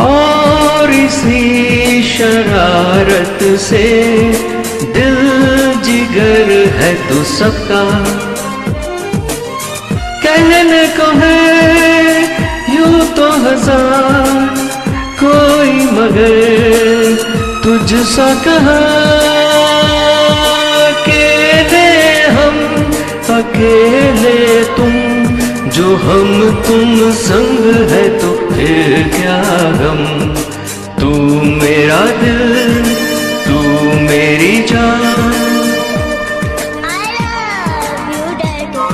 और इसी शरारत से दिल जिगर है तू सबका। कहने को है यूं तो हजार कोई, मगर तुझ सा कहा अकेले हम अकेले तुम, जो हम तुम संग है तो फिर क्या गम। तू मेरा दिल तू मेरी जान, I love you, Daddy.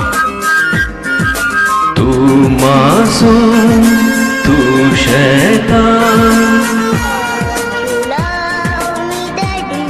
तू मासूम तू शैतान। You love me, Daddy.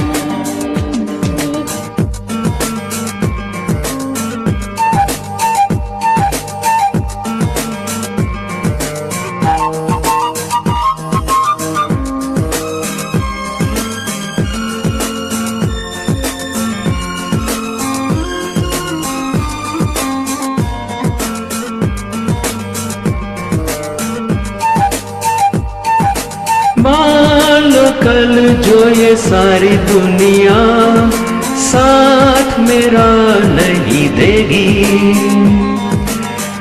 मान लो कल जो ये सारी दुनिया साथ मेरा नहीं देगी,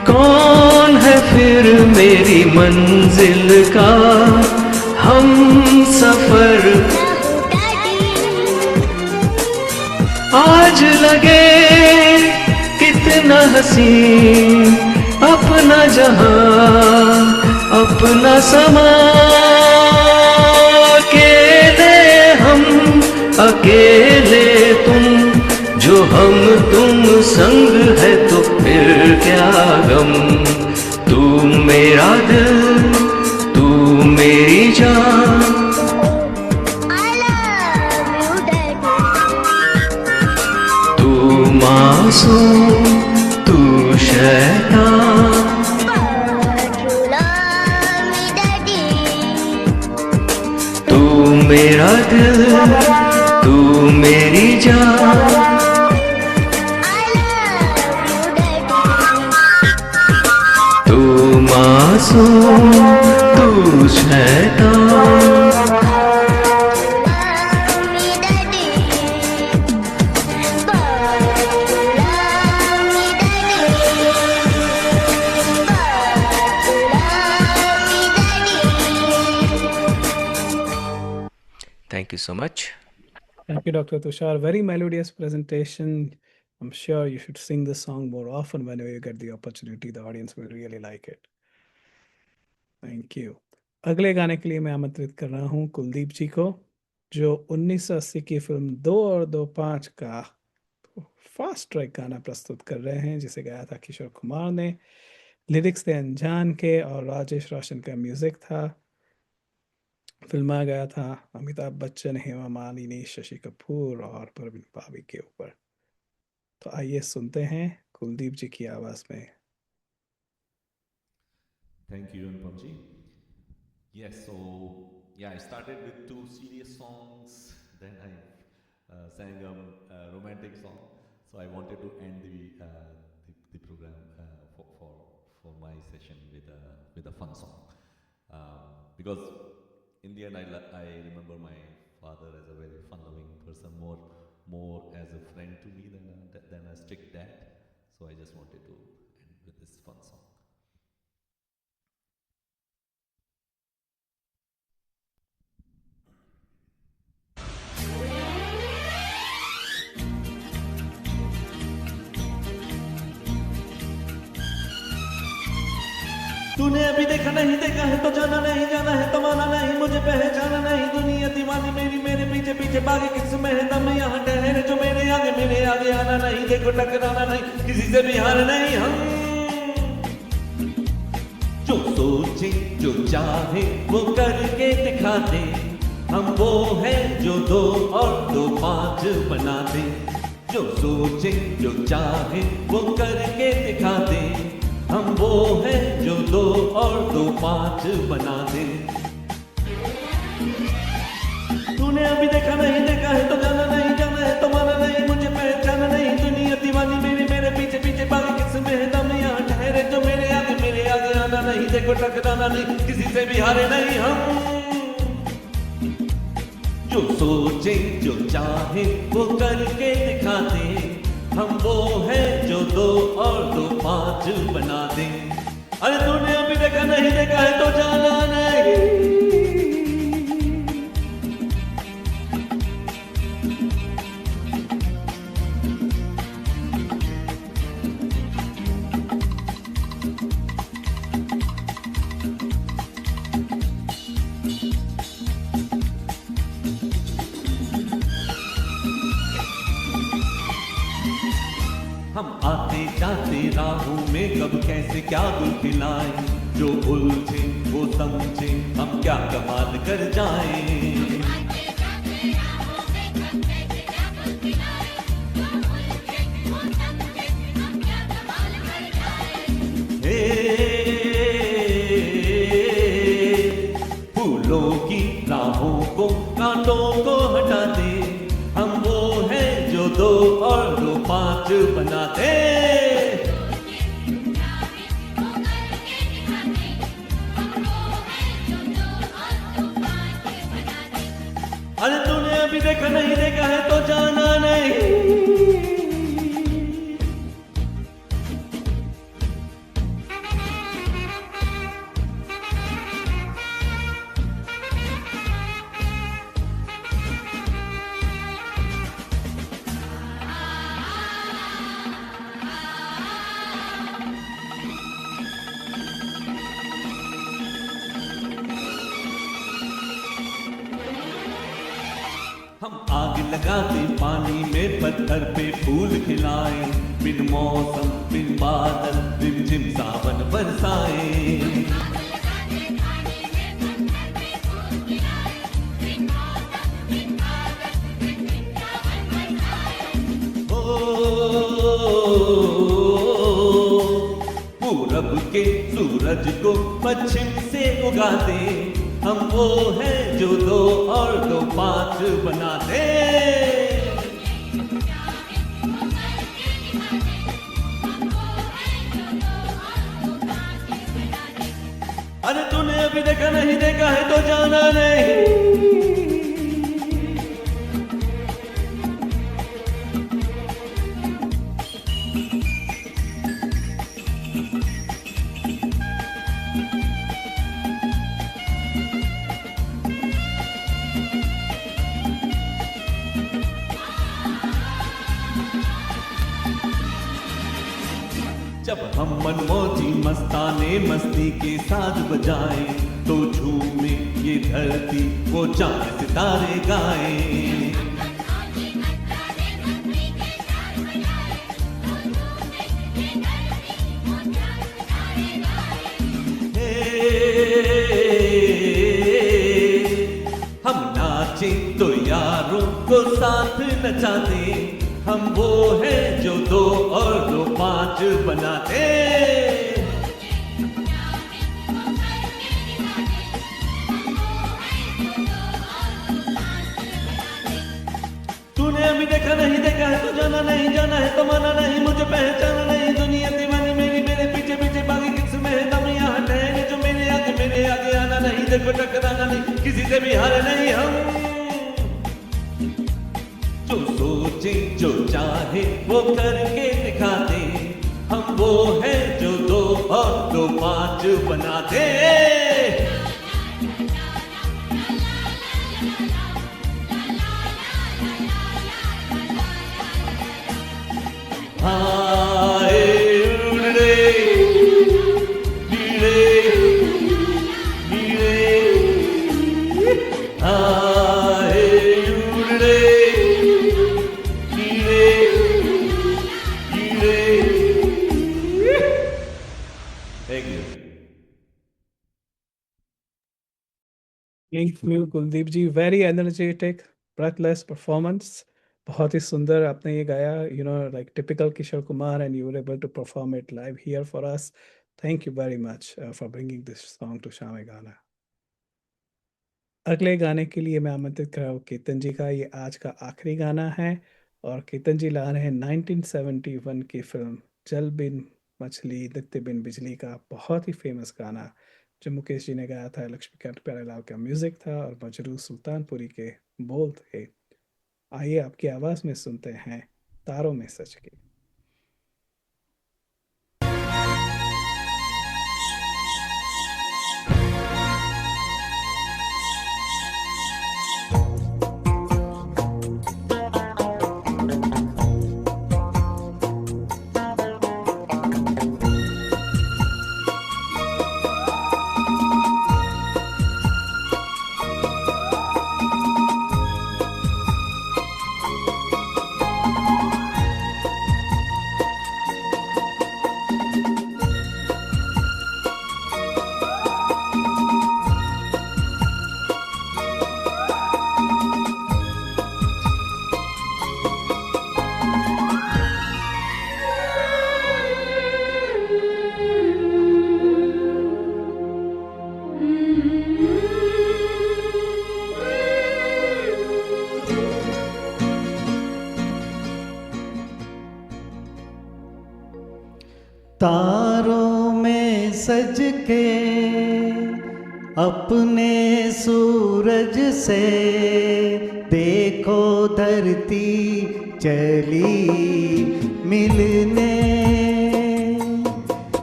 कौन है फिर मेरी मंजिल का हम सफर। आज लगे कितना हसीन अपना जहां अपना समा, अकेले हम अकेले तुम, जो हम तुम संग है तो फिर क्या गम। तू मेरा दिल तू मेरी जान, I love you, Daddy. तू मासूम तू शैतान। But you love me, Daddy. तू मेरा दिल तू मेरी जान, I love you, Daddy. तू मासूम तू शैतान। Love me, Daddy. But you love me, Daddy. But you love me, Daddy. Thank you so much. Thank you, Dr. Tushar. Very melodious presentation. I'm sure you should sing this song more often whenever you get the opportunity. The audience will really like it. Thank you. अगले गाने के लिए मैं आमंत्रित कर रहा हूँ कुलदीप जी को, जो 1980 की फिल्म 2 और 2 5 का फास्ट ट्रैक गाना प्रस्तुत कर रहे हैं, जिसे गाया था किशोर कुमार ने। लिरिक्स थे अनजान के और राजेश रोशन का म्यूजिक था। फिल्माया गया था अमिताभ बच्चन, हेमा मालिनी, शशि कपूर और परवीन पावी के ऊपर। तो आइए सुनते हैं कुलदीप जी की आवाज में। Thank you, Anupam ji. Yes, so yeah, I started with 2 serious songs, then I sang a romantic song. So I wanted to end the program for my session with a fun song, because in the end I remember my father as a very fun-loving person, more as a friend to me than a strict dad. So I just wanted to end with this fun song. तूने अभी देखा नहीं, देखा है तो जाना नहीं, जाना है तो माना नहीं, मुझे पहचाना नहीं। दुनिया दीवानी मेरी, मेरे पीछे पीछे भागे, किस में है दम यहाँ ठहरे, जो मेरे आगे आना नहीं। देखो टकराना नहीं, किसी से भी हार नहीं। हम जो सोचे जो चाहे वो करके दिखा दे, हम वो है जो 2 और 2 5 बना दे। जो सोचे जो चाहे वो करके दिखा दे, हम वो है जो 2 और 2 5 बना दे। तूने अभी देखा नहीं, देखा है तो जाना नहीं, जाना है तो माना नहीं, मुझे पहचाना नहीं। दुनिया दीवानी मेरी, मेरे पीछे पीछे भागे, किस में है दम यहाँ ठहरे, जो मेरे आगे आना नहीं। देखो टकराना नहीं, किसी से भी हारे नहीं। हम जो सोचे जो चाहे वो करके दिखा दे, हम वो है जो 2 और 2 5 बना दे। अरे तूने अभी देखा नहीं, देखा है तो जाना नहीं। हम आते जाते राहों में कब कैसे क्या गुल खिलाए, जो उलझे वो समझे हम क्या कमाल कर जाए। फूलों की राहों को कांटों को हटा दे, हम वो हैं जो दो और दो पांच बना दे। अरे तूने अभी देखा नहीं, देखा है तो जाना नहीं। हम आग लगाते पानी में, पत्थर पे फूल खिलाए, बिन मौसम बिन बादल बिन झिम सावन बरसाए। पूरब के सूरज को पश्चिम से उगा दे, हम वो हैं जो दो और दो पांच बना दे। अरे तूने अभी देखा नहीं, देखा है तो जाना नहीं। जब हम मनमौजी मस्ताने मस्ती के साथ बजाए, तो झूमे ये धरती वो चांद सितारे गाए। हम नाचे तो यारों को साथ नचाते, हम वो हैं जो दो और दो पांच बनाते। तूने अभी देखा नहीं, देखा है तो जाना नहीं, जाना है तो माना नहीं, मुझे पहचाना नहीं। दुनिया दीवानी मेरी, मेरे पीछे पीछे बाकी किस्में हैं, दम यहाँ ठहरे जो मेरे आगे आना नहीं। देखो टकराना नहीं, किसी से भी हारे नहीं हम। जो सोचे जो चाहे वो करके दिखाते, हम वो हैं जो दो और दो पांच बनाते। हाय उड़े नीले नीले, हाय उड़े Thank you, Kuldeep ji. Very energetic breathless performance. बहुत ही सुंदर आपने ये गाया, you know like typical Kishore Kumar, and you were able to perform it live here for us. Thank you very much for bringing this song to Shaame Gaana. अगले गाने के लिए मैं आमंत्रित कर रहा हूँ केतन जी का। ये आज का आखिरी गाना है और केतन जी ला रहे हैं 1971 की फिल्म जल बिन मछली नित्य बिन बिजली का बहुत ही फेमस गाना, जो मुकेश जी ने गाया था, लक्ष्मीकांत प्यारेलाल का म्यूजिक था और मजरू सुल्तानपुरी के बोल थे। आइए आपकी आवाज में सुनते हैं तारों में सच के। तारों में सज के अपने सूरज से देखो धरती चली मिलने।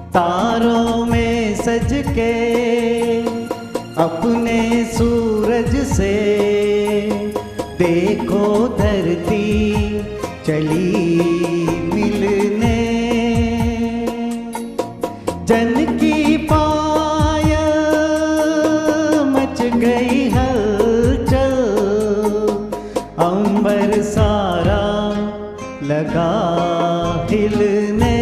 तारों में सज के अपने सूरज से देखो धरती चली मिलने। जन की पायल मच गई हलचल, अंबर सारा लगा हिलने।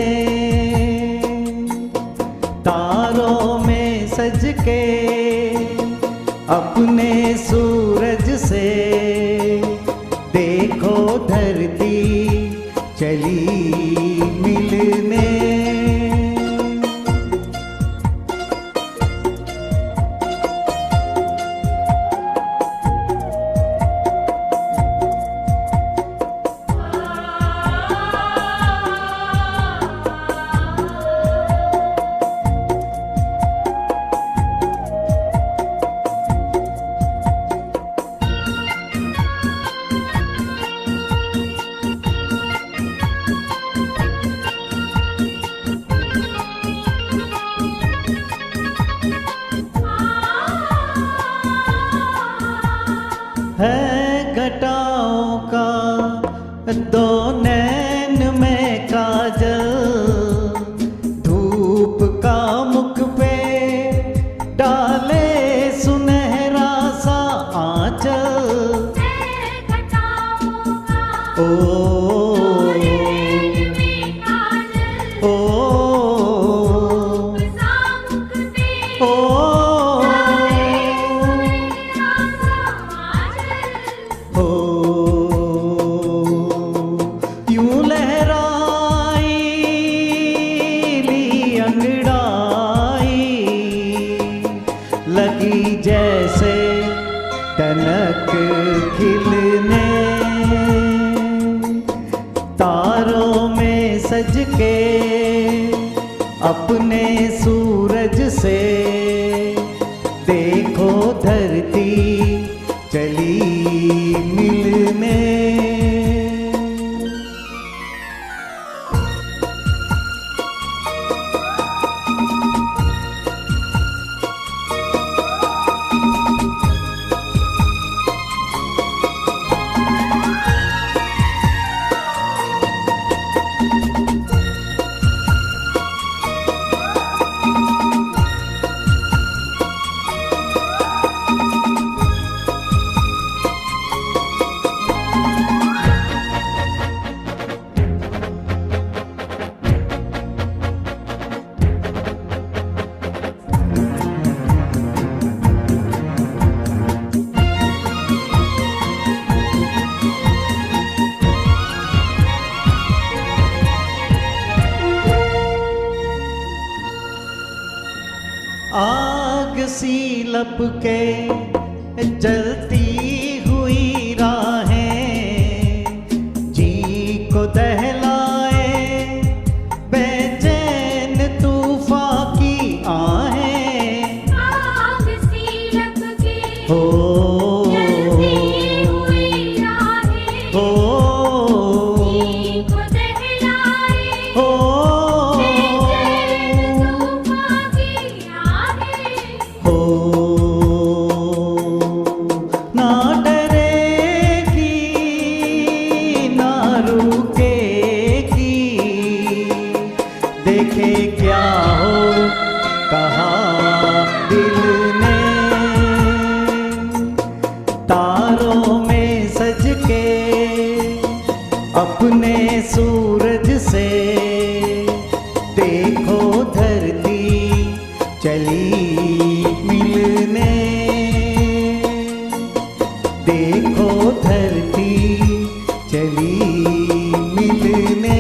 तारों में सज के अपने सूरज से देखो धरती चली मिलने। है घटाओं का दो नैन में काजल, धूप का मुख पे डाले सुनहरा सा आंचल। ओ लगी जैसे टनक खिलने। तारों में सज के अपने सूरज से देखो धरती चली मिलने। आग सी लपके जलती हुई राहें, जी को दहलाए बेचैन तूफान की आहें। आग सी लपके हो जलती हुई राहें, हो जी को दहलाए हो बेचैन तूफान की आहें। हो ना डरेगी ना रुकेगी, देखे क्या हो कहा दिल ने। तारों में सज के अपने सूरज से देखो धरती चली मिलने। देखो धरती चली मिलने।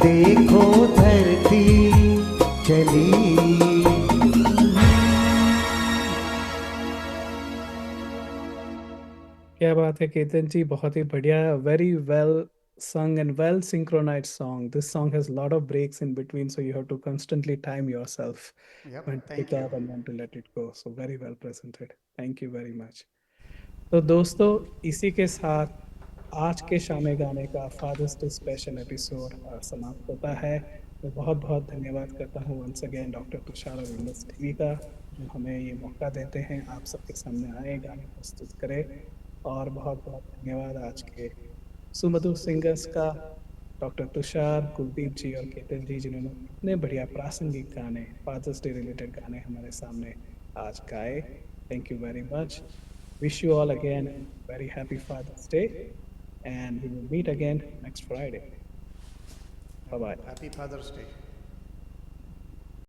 देखो धरती चली। क्या बात है केतन जी, बहुत ही बढ़िया, very well sung and well synchronized song. This song has a lot of breaks in between, so you have to constantly time yourself Yep, when to thank pick you. up and when to let it go. So very well presented. Thank you very much. तो दोस्तों इसी के साथ आज के शामे गाने का fathers Day special episode समाप्त होता है। मैं बहुत बहुत धन्यवाद करता हूँ वंस अगेन डॉक्टर तुषार और इंडस टीवी का, जो हमें ये मौका देते हैं आप सबके सामने आए, गाने प्रस्तुत करें। और बहुत बहुत धन्यवाद आज के सुमधुर सिंगर्स का, डॉक्टर तुषार, कुलदीप जी और केतन जी, जिन्होंने इतने बढ़िया प्रासंगिक गाने, फादर्स डे रिलेटेड गाने हमारे सामने आज गाए। Thank you very much. Wish you all again very happy Father's Day, and we will meet again next Friday. Bye bye. Happy Father's Day.